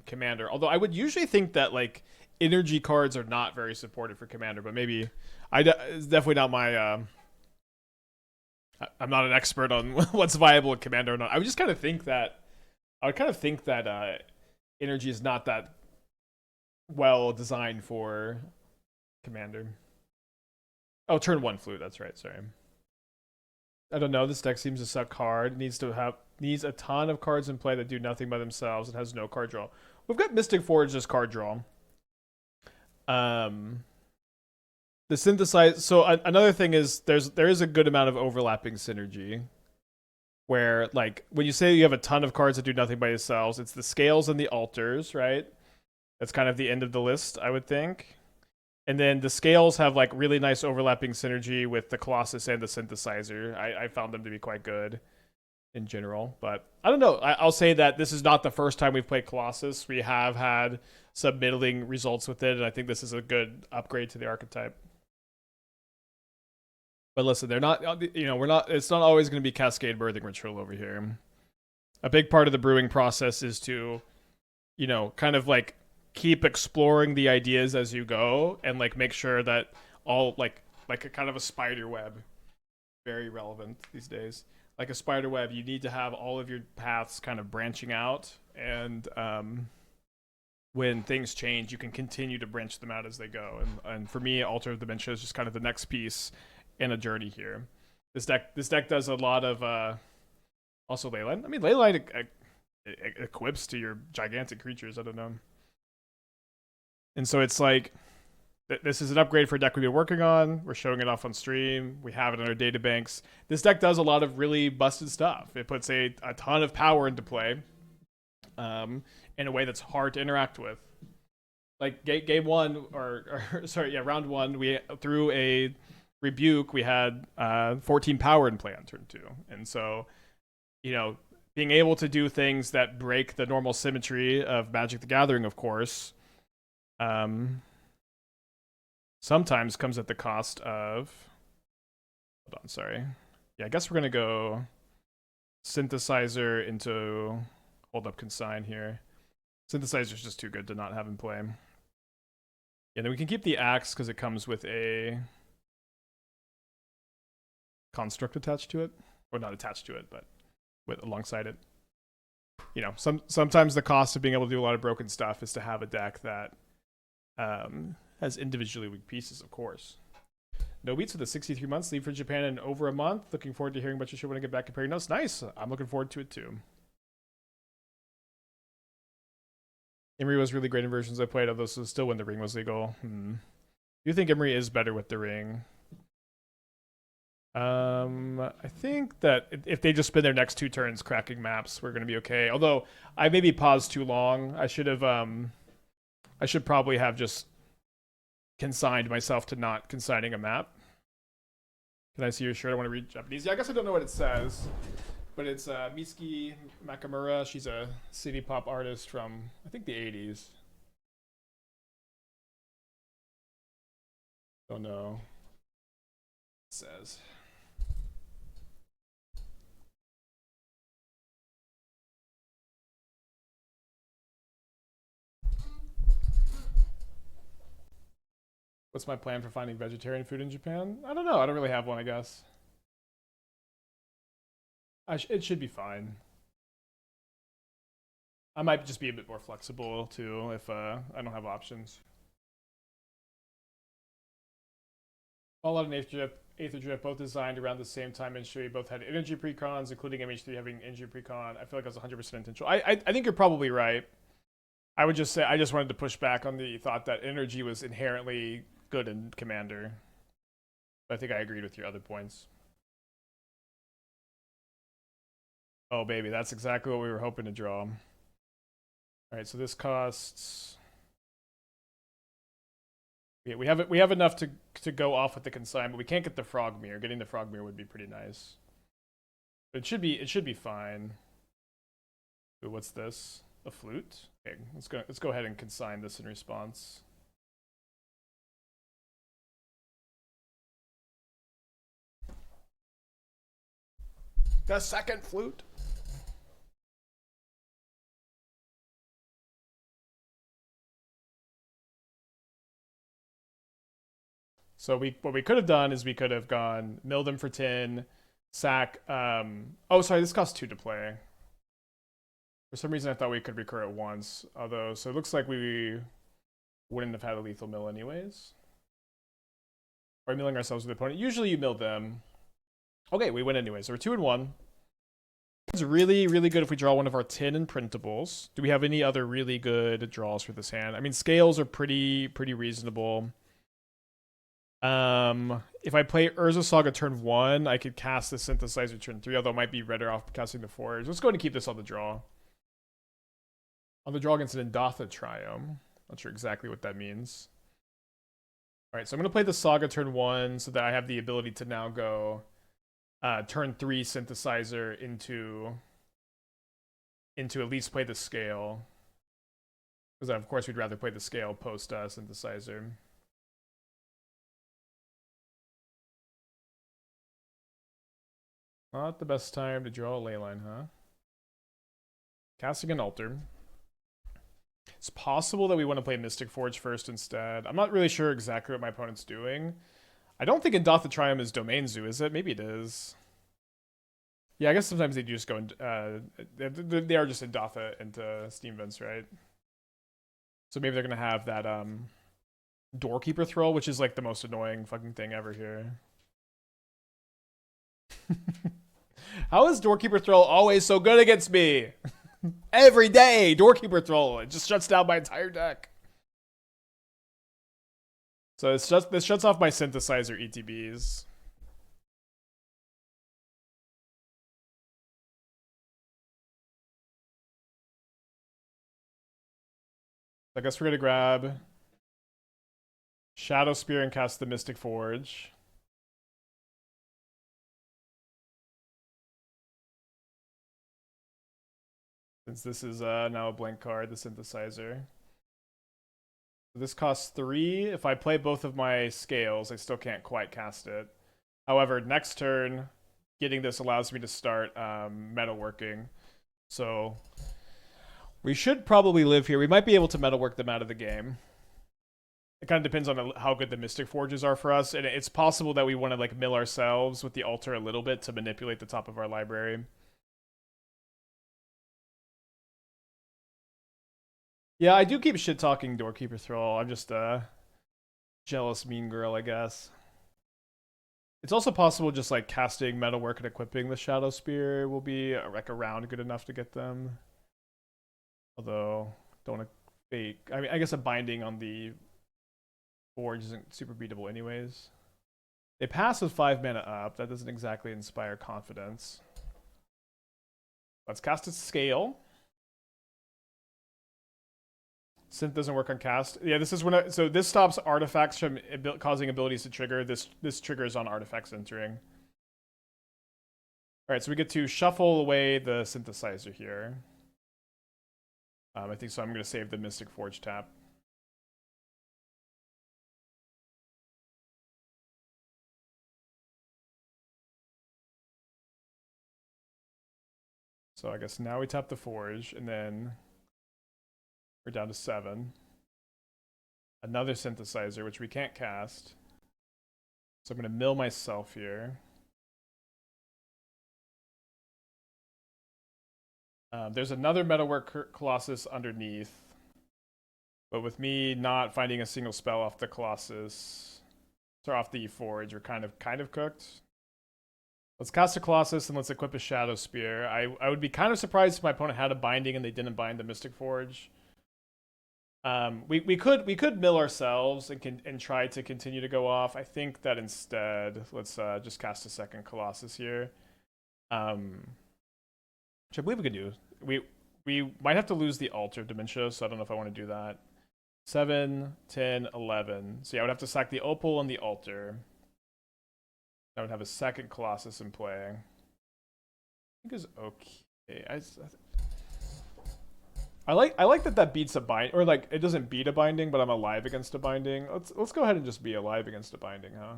A: Commander. Although I would usually think that like energy cards are not very supported for Commander, but maybe it's definitely not my. I'm not an expert on what's viable in Commander or not. I would just kind of think that energy is not that well designed for Commander. Oh, turn 1 Flute. That's right. Sorry. I don't know. This deck seems to suck hard. Needs a ton of cards in play that do nothing by themselves and has no card draw. We've got Mystic Forge as card draw. The synthesize. So another thing is there is a good amount of overlapping synergy. Where like when you say you have a ton of cards that do nothing by themselves, it's the scales and the altars, right? That's kind of the end of the list, I would think. And then the scales have like really nice overlapping synergy with the Colossus and the synthesizer. I found them to be quite good in general, but I don't know. I'll say that this is not the first time we've played Colossus. We have had some middling results with it, and I think this is a good upgrade to the archetype. But listen, they're not, we're not, it's not always going to be Cascade Birthing Ritual over here. A big part of the brewing process is to, kind of like keep exploring the ideas as you go and like make sure that all like a kind of a spider web, very relevant these days. Like a spider web, you need to have all of your paths kind of branching out, and when things change, you can continue to branch them out as they go. And for me, Altar of Dementia is just kind of the next piece in a journey here. This deck does a lot of also Leyline. I mean, Leyline equips to your gigantic creatures. I don't know. And so it's like this is an upgrade for a deck we've been working on. We're showing it off on stream. We have it in our databanks. This deck does a lot of really busted stuff. It puts a ton of power into play in a way that's hard to interact with. Like game one, round one, we threw a Rebuke, we had 14 power in play on turn 2. And so, being able to do things that break the normal symmetry of Magic the Gathering, of course, sometimes comes at the cost of... Hold on, sorry. Yeah, I guess we're going to go Synthesizer into... Hold up Consign here. Synthesizer's just too good to not have in play. Yeah, then we can keep the Axe because it comes with a construct attached to it, or not attached to it, but alongside it. Sometimes the cost of being able to do a lot of broken stuff is to have a deck that has individually weak pieces, of course. No beats with the 63 months. Leave for Japan in over a month. Looking forward to hearing about your show when I get back. Comparing notes. Nice. I'm looking forward to it too. Emery was really great in versions I played, although still when the ring was legal. You think Emery is better with the ring? I think that if they just spend their next 2 turns cracking maps, we're gonna be okay. Although I maybe paused too long. I should have I should probably have just consigned myself to not consigning a map. Can I see your shirt? I want to read Japanese. Yeah, I guess I don't know what it says, but it's Mitsuki Nakamura. She's a city pop artist from I think the 80s. Don't know. It says. What's my plan for finding vegetarian food in Japan? I don't know. I don't really have one, I guess. It should be fine. I might just be a bit more flexible too if I don't have options. Fallout and Aether Drift both designed around the same time and Shui both had energy precons, including MH3 having energy precon. I feel like that's 100% intentional. I think you're probably right. I would just say I just wanted to push back on the thought that energy was inherently good in Commander. But I think I agreed with your other points. Oh baby, that's exactly what we were hoping to draw. Alright, so this costs. Yeah, we have enough to go off with the Consign, but we can't get the Frogmyr. Getting the Frogmyr would be pretty nice. But it should be fine. Ooh, what's this? A flute? Okay, let's go ahead and consign this in response. The second flute. So what we could have done is we could have gone mill them for 10, sack. Oh, sorry, this costs 2 to play. For some reason, I thought we could recur it once. Although, so it looks like we wouldn't have had a lethal mill anyways. Or milling ourselves with the opponent. Usually you mill them. Okay, we win anyway. So we're 2-1. It's really, really good if we draw one of our 10 imprintables. Do we have any other really good draws for this hand? I mean, scales are pretty reasonable. If I play Urza Saga turn 1, I could cast the Synthesizer turn 3, although it might be better off casting the Forge. Let's go ahead and keep this on the draw. On the draw against an Indatha Triome. Not sure exactly what that means. Alright, so I'm going to play the Saga turn 1 so that I have the ability to now go turn 3 Synthesizer into at least play the Scale. Because of course we'd rather play the Scale post Synthesizer. Not the best time to draw a Leyline, huh? Casting an Altar. It's possible that we want to play Mystic Forge first instead. I'm not really sure exactly what my opponent's doing. I don't think Indatha Triome is Domain Zoo, is it? Maybe it is. Yeah, I guess sometimes they do just go in, they are just Indatha into Steam Vents, right? So maybe they're gonna have that Doorkeeper Thrall, which is like the most annoying fucking thing ever here. How is Doorkeeper Thrall always so good against me? Every day, Doorkeeper Thrall. It just shuts down my entire deck. So this shuts off my Synthesizer ETBs. I guess we're gonna grab Shadowspear and cast the Mystic Forge. Since this is now a blank card, the Synthesizer. This costs 3. If I play both of my scales, I still can't quite cast it. However, next turn, getting this allows me to start metalworking. So we should probably live here. We might be able to metalwork them out of the game. It kind of depends on how good the Mystic Forges are for us. And it's possible that we want to like mill ourselves with the altar a little bit to manipulate the top of our library. Yeah, I do keep shit talking Doorkeeper Thrall. I'm just a jealous mean girl, I guess. It's also possible just like casting Metalwork and equipping the Shadowspear will be like around good enough to get them. Although, don't want to fake. I mean, I guess a binding on the Forge isn't super beatable anyways. They pass with 5 mana up. That doesn't exactly inspire confidence. Let's cast a Scale. Synth doesn't work on cast. Yeah, this is when so this stops artifacts from causing abilities to trigger. This triggers on artifacts entering. All right, so we get to shuffle away the synthesizer here. I think so. I'm going to save the Mystic Forge tap. So I guess now we tap the Forge, and then we're down to 7. Another synthesizer, which we can't cast. So I'm going to mill myself here. There's another Metalwork Colossus underneath. But with me not finding a single spell off the Colossus, or off the Forge, we're kind of cooked. Let's cast a Colossus and let's equip a Shadowspear. I would be kind of surprised if my opponent had a binding and they didn't bind the Mystic Forge. We could mill ourselves and try to continue to go off. I think that instead, let's just cast a second Colossus here. Which I believe we could do. We might have to lose the Altar of Dementia, so I don't know if I want to do that. 7, 10, 11. So yeah, I would have to sack the Opal and the Altar. I would have a second Colossus in play. I think is okay. I like that beats a bind, or like it doesn't beat a binding, but I'm alive against a binding. Let's go ahead and just be alive against a binding, huh?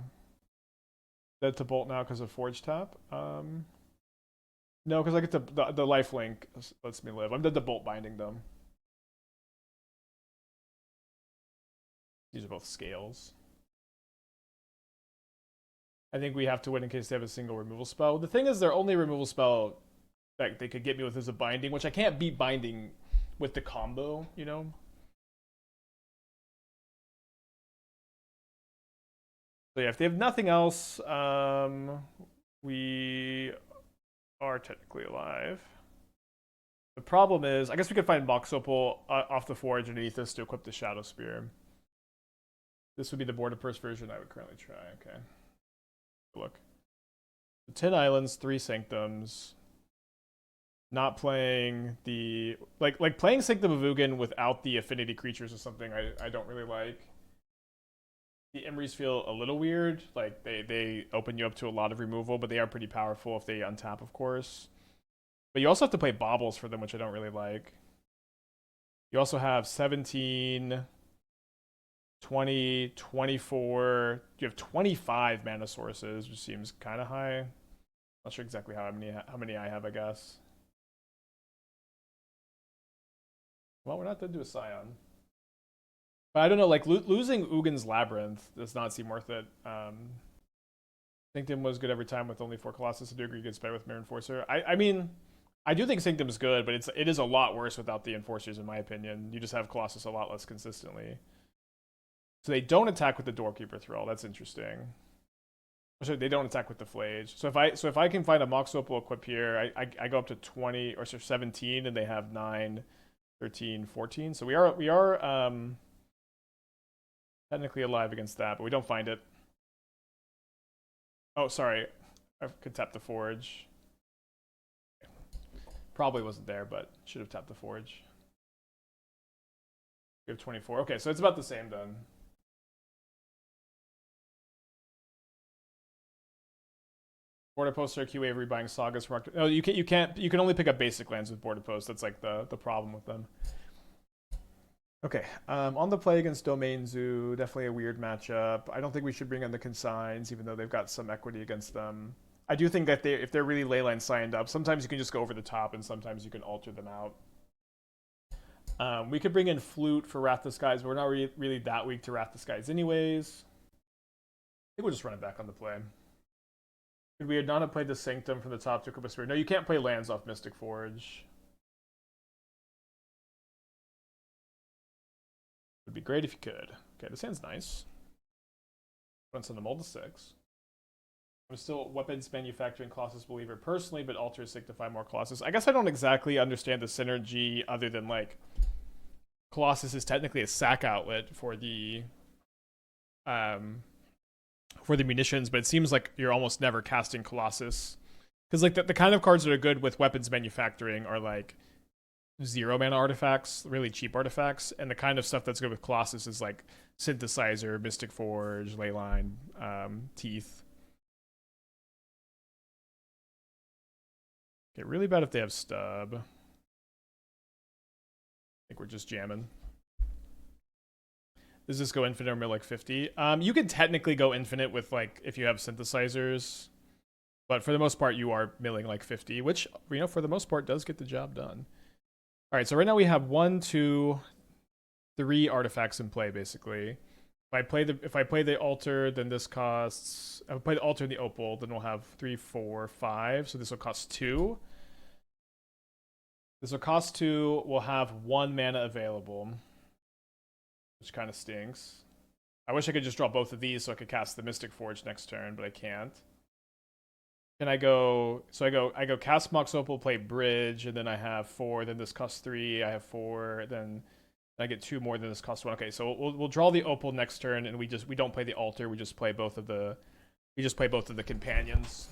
A: Dead to bolt now because of Forge tap. No, because I get the life link lets me live. I'm dead to bolt binding them. These are both scales. I think we have to win in case they have a single removal spell. The thing is, their only removal spell that they could get me with is a binding, which I can't beat binding with the combo, you know? So yeah, if they have nothing else, we are technically alive. The problem is, I guess we could find Mox Opal off the Forge underneath us to equip the Shadowspear. This would be the Border Purse version I would currently try. Okay. Look. 10 islands, 3 sanctums. Not playing the... Like playing Sanctum of Ugin without the affinity creatures is something I don't really like. The Emrys feel a little weird. Like, they open you up to a lot of removal, but they are pretty powerful if they untap, of course. But you also have to play baubles for them, which I don't really like. You also have 17, 20, 24. You have 25 mana sources, which seems kind of high. Not sure exactly how many I have, I guess. Well, we're not dead to a Scion. But I don't know, like, losing Ugin's Labyrinth does not seem worth it. Sanctum was good every time with only 4 Colossus. I do agree you could spare with Frogmyr Enforcer. I mean, I do think Sanctum's good, but it is a lot worse without the Enforcers, in my opinion. You just have Colossus a lot less consistently. So they don't attack with the Doorkeeper Thrall. That's interesting. So they don't attack with the Flage. So if I can find a Mox Opal equip here, I go up to 20 or 17, and they have 9, 13, 14. So we are technically alive against that, but we don't find it. Oh, sorry. I could tap the Forge. Probably wasn't there, but should have tapped the Forge. We have 24. Okay, so it's about the same then. Border posts are QA rebuying sagas from no, you can only pick up basic lands with border posts. That's like the problem with them. Okay, on the play against Domain Zoo, definitely a weird matchup. I don't think we should bring in the Consigns, even though they've got some equity against them. I do think that if they're really Leyline signed up, sometimes you can just go over the top, and sometimes you can alter them out. We could bring in Flute for Wrath the Skies, but we're not really that weak to Wrath the Skies anyways. I think we'll just run it back on the play. Could we not have played the Sanctum from the top to equip a Spirit? No, you can't play lands off Mystic Forge. Would be great if you could. Okay, this hand's nice. Let's send them all to 6. I'm still weapons manufacturing Colossus believer personally, but altars signify more Colossus. I guess I don't exactly understand the synergy other than like Colossus is technically a sack outlet for the for the munitions, but it seems like you're almost never casting Colossus. Because like the kind of cards that are good with weapons manufacturing are like 0 mana artifacts, really cheap artifacts, and the kind of stuff that's good with Colossus is like Synthesizer, Mystic Forge, Leyline, Teeth. Okay, really bad if they have Stub. I think we're just jamming. Does this go infinite or mill like 50? You can technically go infinite with like if you have synthesizers, but for the most part you are milling like 50, which for the most part does get the job done. All right, so right now we have 1, 2, 3 artifacts in play basically. If I play the altar, then this costs. If I play the altar and the opal, then we'll have 3, 4, 5. So this will cost 2. This will cost 2. We'll have 1 mana available, which kind of stinks. I wish I could just draw both of these so I could cast the Mystic Forge next turn, but I can't. Can I go? So I go cast Mox Opal, play Bridge, and then I have 4. Then this costs 3. I have 4. Then I get 2 more than this costs 1. Okay, so we'll draw the opal next turn, and we don't play the altar. We just play both of the companions.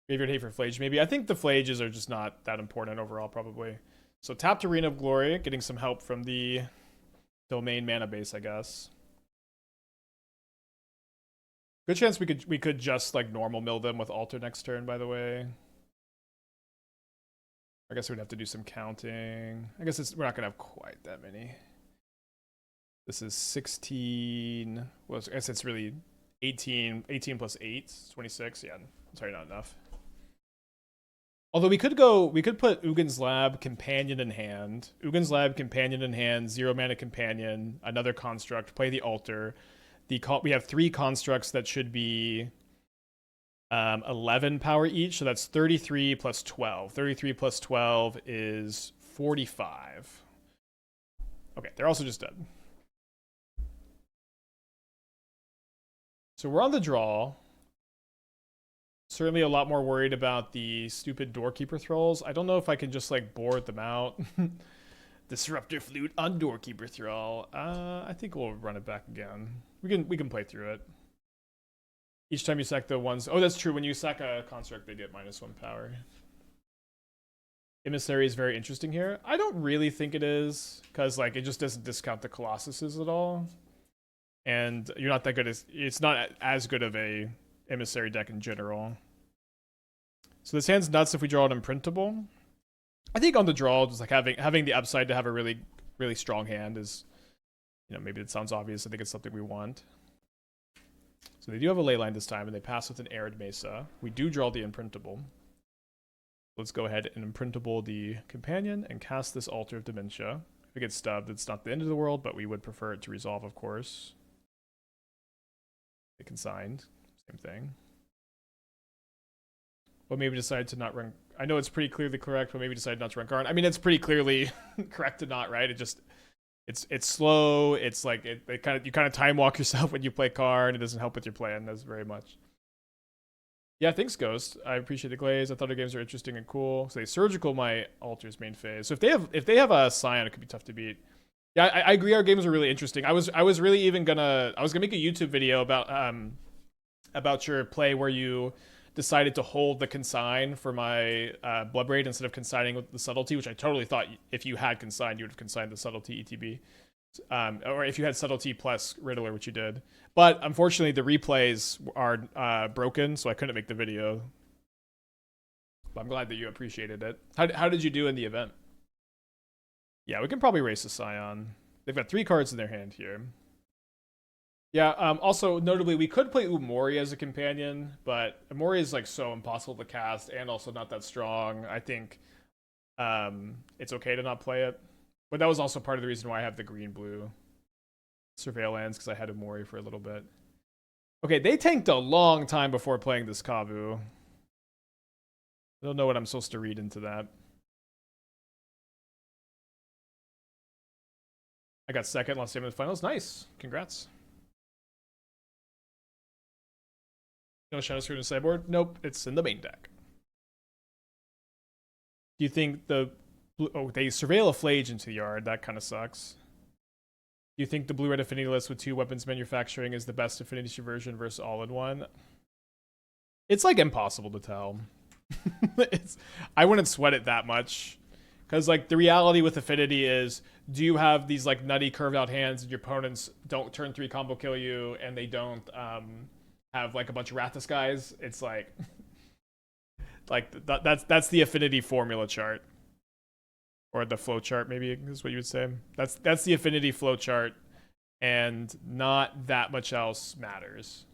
A: Graveyard hate for Flage, maybe. I think the Flages are just not that important overall, probably. So tapped Arena of Glory, getting some help from the domain mana base, I guess. Good chance we could just like normal mill them with altar next turn, by the way. I guess we'd have to do some counting. I guess we're not gonna have quite that many. This is 16. Well, I guess it's really 18 plus 8, 26. Yeah, sorry, not enough. Although we could put Ugin's Lab, Companion in hand. Ugin's Lab, Companion in hand, 0 mana Companion, another construct, play the altar. We have 3 constructs that should be 11 power each, so that's 33 plus 12. 33 plus 12 is 45. Okay, they're also just dead. So we're on the draw. Certainly a lot more worried about the stupid Doorkeeper Thralls. I don't know if I can just like board them out. Disruptor Flute on Doorkeeper Thrall. I think we'll run it back again. We can play through it. Each time you sack the ones... Oh, that's true. When you sack a construct, they get -1 power. Emissary is very interesting here. I don't really think it is, because like it just doesn't discount the Colossuses at all. And you're not that good as... It's not as good of a Emissary deck in general. So this hand's nuts if we draw an imprintable. I think on the draw, just like having the upside to have a really, really strong hand is, maybe it sounds obvious. I think it's something we want. So they do have a Leyline this time, and they pass with an Arid Mesa. We do draw the imprintable. Let's go ahead and imprintable the companion and cast this Altar of Dementia. If it gets stubbed, it's not the end of the world, but we would prefer it to resolve, of course. They consigned. Same thing. Well, maybe decide to not run. I know it's pretty clearly correct, but maybe decide not to run Karn. I mean, it's pretty clearly correct to not, right? It's slow. It's like you kind of time walk yourself when you play Karn. It doesn't help with your plan as very much. Yeah, thanks, Ghost. I appreciate the glaze. I thought the games are interesting and cool. So they surgical my Altar's main phase. So if they have a Scion, it could be tough to beat. Yeah, I agree. Our games are really interesting. I was really even gonna make a YouTube video about your play where you decided to hold the Consign for my Bloodbraid instead of consigning with the Subtlety, which I totally thought if you had consigned, you would have consigned the Subtlety ETB. Or if you had Subtlety plus Riddler, which you did. But unfortunately, the replays are broken, so I couldn't make the video. But I'm glad that you appreciated it. How did you do in the event? Yeah, we can probably race a Scion. They've got 3 cards in their hand here. Yeah, also, notably, we could play Umori as a companion, but Umori is like so impossible to cast and also not that strong. I think it's okay to not play it. But that was also part of the reason why I have the green-blue Surveillance, because I had Umori for a little bit. Okay, they tanked a long time before playing this Kavu. I don't know what I'm supposed to read into that. I got second last game in the finals. Nice. Congrats. No Shadowspear in the sideboard? Nope, it's in the main deck. Do you think the Oh, they surveil a Flage into the yard. That kind of sucks. Do you think the blue-red affinity list with 2 weapons manufacturing is the best affinity version versus all-in-one? It's like impossible to tell. I wouldn't sweat it that much. Because like the reality with affinity is, do you have these like nutty curved out hands and your opponents don't turn 3 combo kill you and they don't have like a bunch of Wrath guys? It's like that's the affinity formula chart. Or the flow chart, maybe is what you would say. That's the affinity flow chart, and not that much else matters.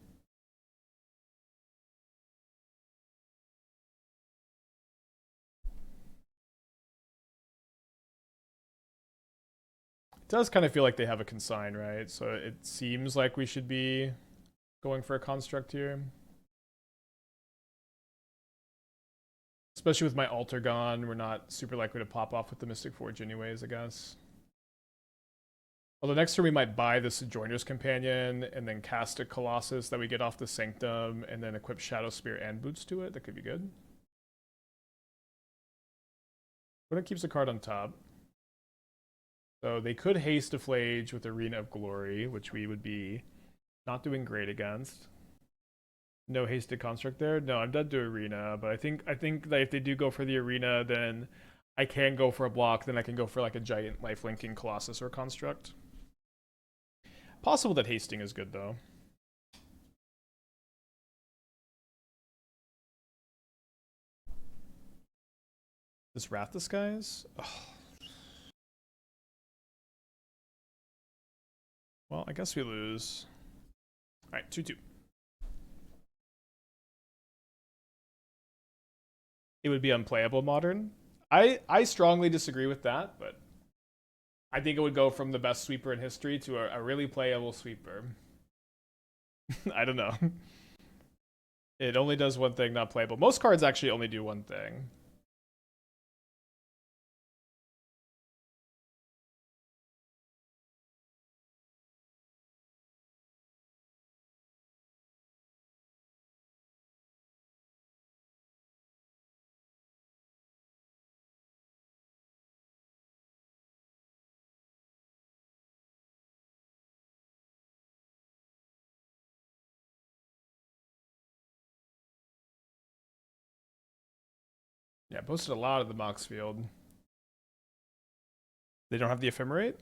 A: It does kind of feel like they have a consign, right? So it seems like we should be going for a construct here. Especially with my altar gone, we're not super likely to pop off with the Mystic Forge anyways, I guess. Although next turn we might buy the Sojourner's Companion and then cast a Colossus that we get off the Sanctum and then equip Shadowspear and Boots to it. That could be good. But it keeps a card on top. So they could haste a Flage with Arena of Glory, which we would be not doing great against. No hasted construct there. No, I'm dead to Arena, but I think that if they do go for the Arena, then I can go for a block. Then I can go for like a giant life-linking Colossus or construct. Possible that hasting is good though. This Wrath Disguise? Oh. Well, I guess we lose. Alright, 2-2. It would be unplayable modern. I strongly disagree with that, but I think it would go from the best sweeper in history to a really playable sweeper. I don't know. It only does one thing, not playable. Most cards actually only do one thing. Yeah, posted a lot of the Mox field. They don't have the Ephemerate?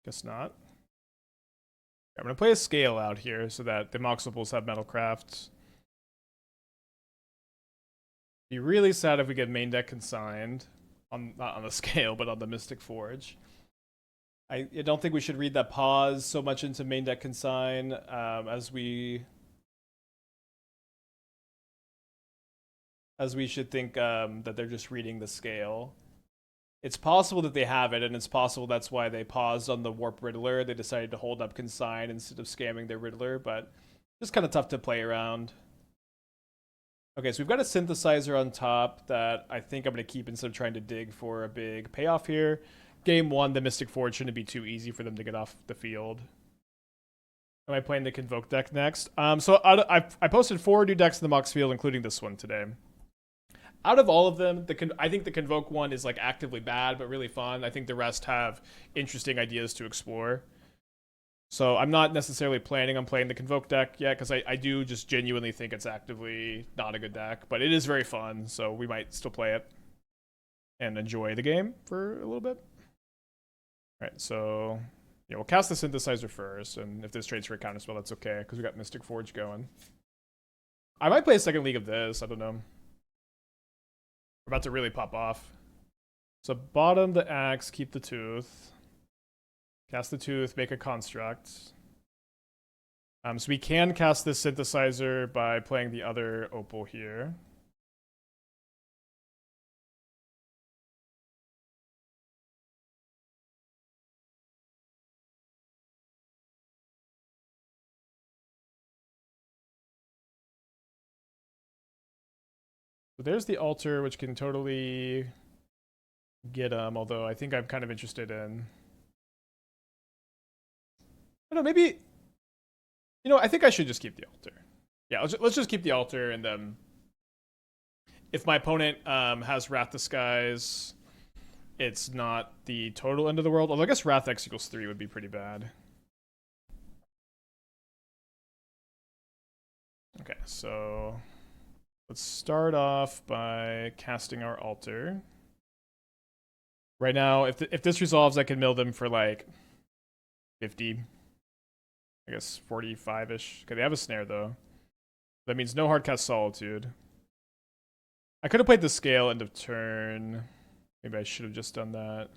A: Guess not. I'm going to play a Scale out here so that the Mox Opals have Metalcraft. Be really sad if we get main deck consigned. Not on the Scale, but on the Mystic Forge. I don't think we should read that pause so much into main deck consign as we should think that they're just reading the Scale. It's possible that they have it, and it's possible that's why they paused on the Warp Riddler. They decided to hold up Consign instead of scamming their Riddler, but just kind of tough to play around. Okay, so we've got a Synthesizer on top that I think I'm going to keep instead of trying to dig for a big payoff here. Game 1, the Mystic Forge shouldn't be too easy for them to get off the field. Am I playing the Convoke deck next? So I posted 4 new decks in the Mox field, including this one today. Out of all of them, I think the Convoke one is like actively bad, but really fun. I think the rest have interesting ideas to explore. So I'm not necessarily planning on playing the Convoke deck yet, because I do just genuinely think it's actively not a good deck. But it is very fun, so we might still play it and enjoy the game for a little bit. All right, so yeah, we'll cast the Synthesizer first, and if this trades for a counterspell, that's okay, because we got Mystic Forge going. I might play a second league of this, I don't know. We're about to really pop off. So bottom the Axe, keep the Tooth. Cast the Tooth, make a construct. So we can cast this Synthesizer by playing the other Opal here. So there's the Altar, which can totally get him, although I think I'm kind of interested in... I don't know, maybe... You know, I think I should just keep the Altar. Yeah, let's just keep the Altar, and if my opponent has Wrath Disguise, it's not the total end of the world. Although I guess Wrath X equals 3 would be pretty bad. Okay, so let's start off by casting our altar. Right now, if this resolves, I can mill them for like 50. I guess 45-ish. Okay, they have a snare though. That means no hard cast Solitude. I could have played the scale end of turn. Maybe I should have just done that.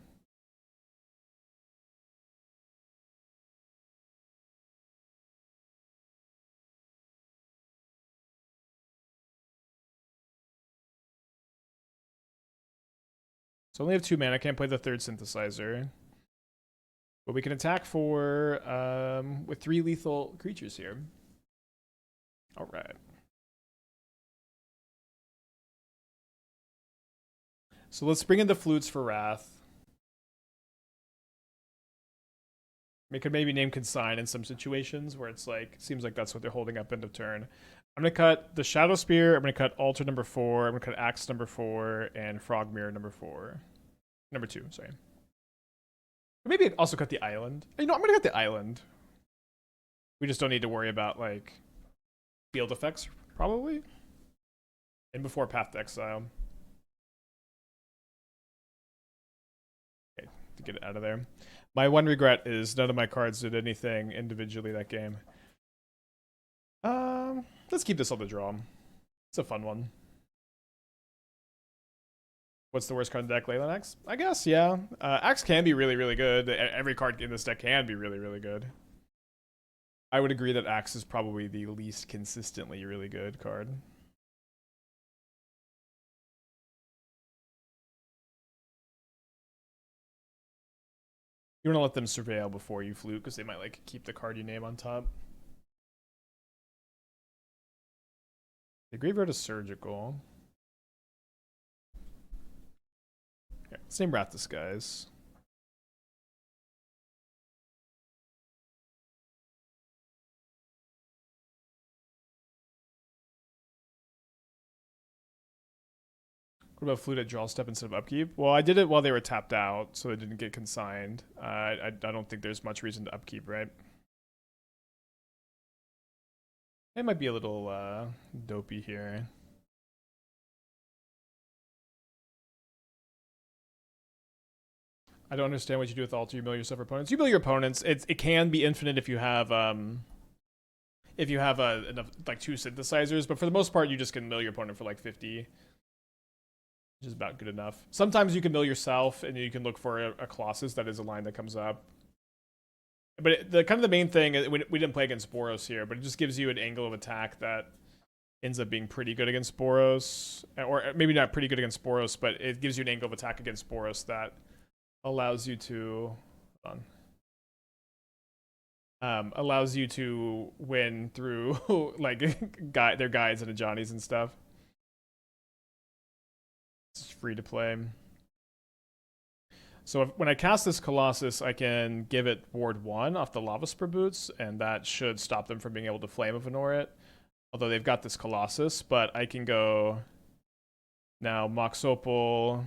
A: So I only have 2 mana. I can't play the third synthesizer. But we can attack for with 3 lethal creatures here. All right. So let's bring in the flutes for Wrath. We could maybe name Consign in some situations where it's like, seems like that's what they're holding up end of turn. I'm going to cut the Shadowspear. I'm going to cut Altar number 4. I'm going to cut Axe number 4 and Frogmyr number 4. Number 2, sorry. Maybe also cut the island. You know, I'm going to cut the island. We just don't need to worry about, like, field effects, probably. And before Path to Exile. Okay, to get it out of there. My one regret is none of my cards did anything individually that game. Let's keep this on the draw. It's a fun one. What's the worst card in the deck? Leyline Axe? I guess, yeah. Axe can be really, really good. Every card in this deck can be really, really good. I would agree that Axe is probably the least consistently really good card. You want to let them surveil before you flute because they might like keep the card you name on top. The graveyard is surgical. Okay, same Wrath Disguise. What about flute at draw step instead of upkeep? Well, I did it while they were tapped out, so they didn't get consigned. I don't think there's much reason to upkeep, right? It might be a little dopey here. I don't understand what you do with altar. You mill yourself for opponents. You mill your opponents. It can be infinite if you have enough like 2 synthesizers, but for the most part, you just can mill your opponent for like 50. Which is about good enough. Sometimes you can mill yourself, and you can look for a Colossus that is a line that comes up. But the kind of the main thing, we didn't play against Boros here, but it just gives you an angle of attack that ends up being pretty good against Boros. Or maybe not pretty good against Boros, but it gives you an angle of attack against Boros that allows you to... Hold on. Allows you to win through like their guides and Ajani's and stuff. It's free to play. So when I cast this Colossus, I can give it ward 1 off the Lavaspur Boots, and that should stop them from being able to Flame of Ignore it. Although they've got this Colossus, but I can go now Mox Opal,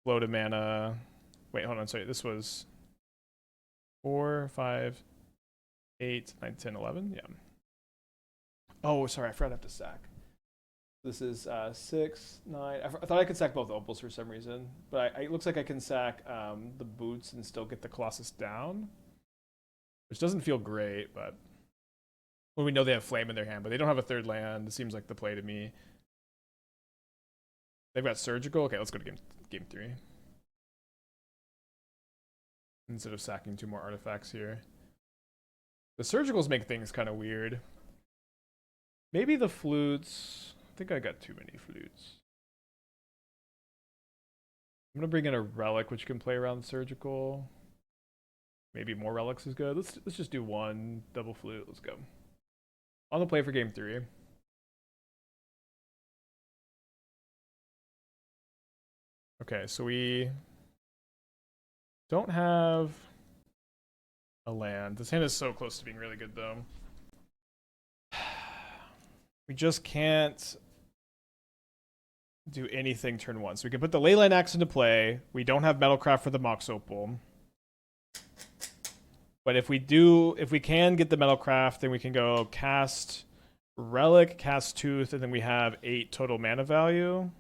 A: float a mana. Wait, hold on, sorry, this was 4, 5, 8, 9, 10, 11, yeah. Oh, sorry, I forgot I have to sack. This is 6, 9. I thought I could sack both opals for some reason, but it looks like I can sack the boots and still get the Colossus down, which doesn't feel great. But when we know they have flame in their hand, but they don't have a third land, it seems like the play to me. They've got surgical. Okay, let's go to game 3 instead of sacking 2 more artifacts here. The surgicals make things kind of weird. Maybe the flutes. I think I got too many flutes. I'm gonna bring in a relic which can play around surgical. Maybe more relics is good. Let's just do 1 double flute. Let's go. On the play for game 3. Okay, so we don't have a land. This hand is so close to being really good though. We just can't do anything turn 1. So we can put the Leyline Axe into play. We don't have Metalcraft for the Mox Opal. But if we can get the Metalcraft, then we can go cast Relic, cast Tooth, and then we have 8 total mana value.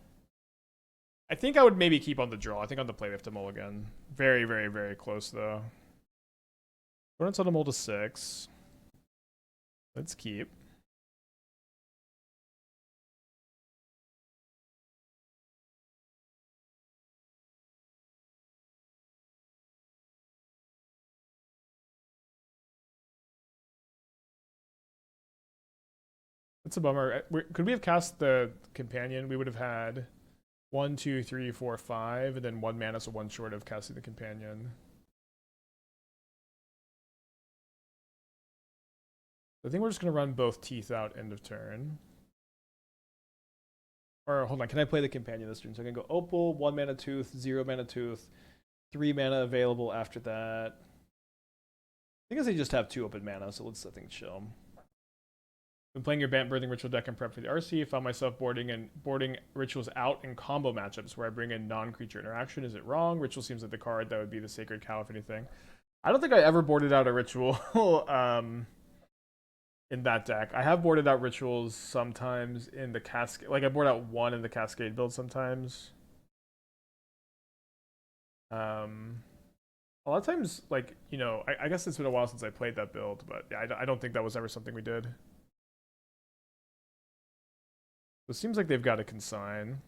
A: I think I would maybe keep on the draw. I think on the play we have to mulligan. Very, very, very close though. Opponent's on a mull to 6. Let's keep. It's a bummer. Could we have cast the companion? We would have had 1, 2, 3, 4, 5, and then 1 mana, so 1 short of casting the companion. I think we're just going to run both teeth out end of turn. Or hold on, can I play the companion this turn? So I can go Opal, 1 mana Tooth, 0 mana Tooth, 3 mana available after that. I guess they just have 2 open mana, so let's, I think, chill. When playing your Birthing Ritual deck and prep for the RC, I found myself boarding rituals out in combo matchups where I bring in non-creature interaction. Is it wrong? Ritual seems like the card that would be the Sacred Cow, if anything. I don't think I ever boarded out a ritual in that deck. I have boarded out rituals sometimes in the Cascade. Like, I board out 1 in the Cascade build sometimes. A lot of times, like, you know, I guess it's been a while since I played that build, but yeah, I don't think that was ever something we did. It seems like they've got a Consign.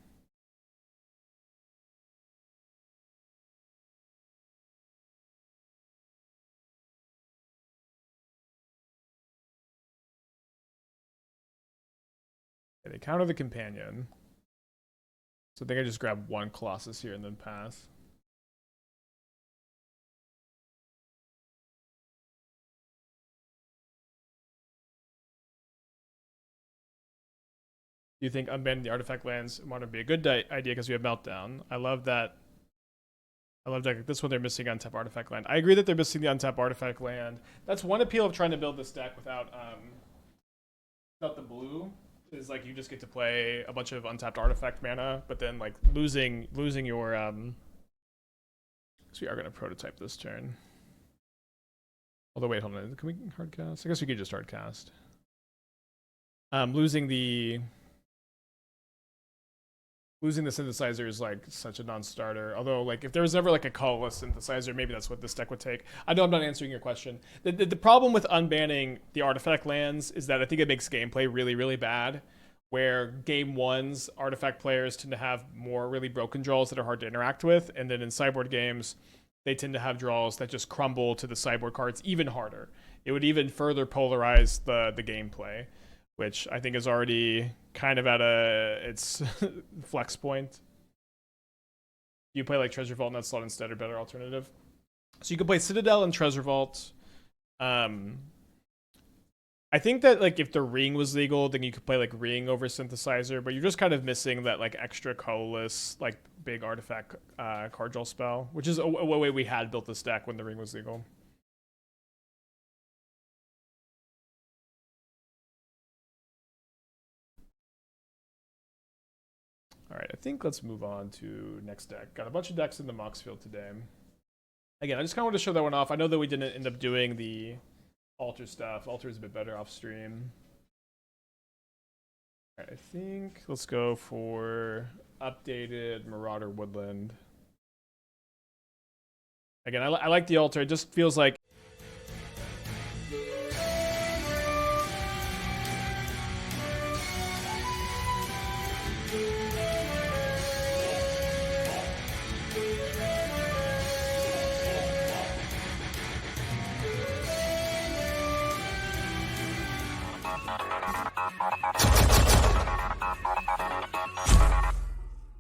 A: Yeah, they counter the companion. So I think I just grab 1 Colossus here and then pass. Do you think unbanning the artifact lands would be a good idea because we have Meltdown? I love that. I love that this one they're missing untap artifact land. I agree that they're missing the untap artifact land. That's one appeal of trying to build this deck without the blue. Is like you just get to play a bunch of untapped artifact mana, but then like losing your so we are gonna prototype this turn. Although wait, hold on. Can we hard cast? I guess we could just hard cast. Losing the synthesizer is like such a non-starter. Although, like, if there was ever like a colorless synthesizer, maybe that's what this deck would take. I know I'm not answering your question. The problem with unbanning the artifact lands is that I think it makes gameplay really, really bad. Where game 1's artifact players tend to have more really broken draws that are hard to interact with, and then in sideboard games, they tend to have draws that just crumble to the sideboard cards even harder. It would even further polarize the gameplay, which I think is already kind of at its flex point. You play like Treasure Vault in that slot instead, or better alternative. So you can play Citadel and Treasure Vault. I think that like if the Ring was legal, then you could play like Ring over Synthesizer, but you're just kind of missing that like extra colorless, like big artifact card draw spell, which is a way we had built this deck when the Ring was legal. All right, I think let's move on to next deck. Got a bunch of decks in the Mox field today. Again, I just kind of want to show that one off. I know that we didn't end up doing the Altar stuff. Altar is a bit better off stream. All right, I think let's go for updated Marauder Woodland. Again, I like the Altar. It just feels like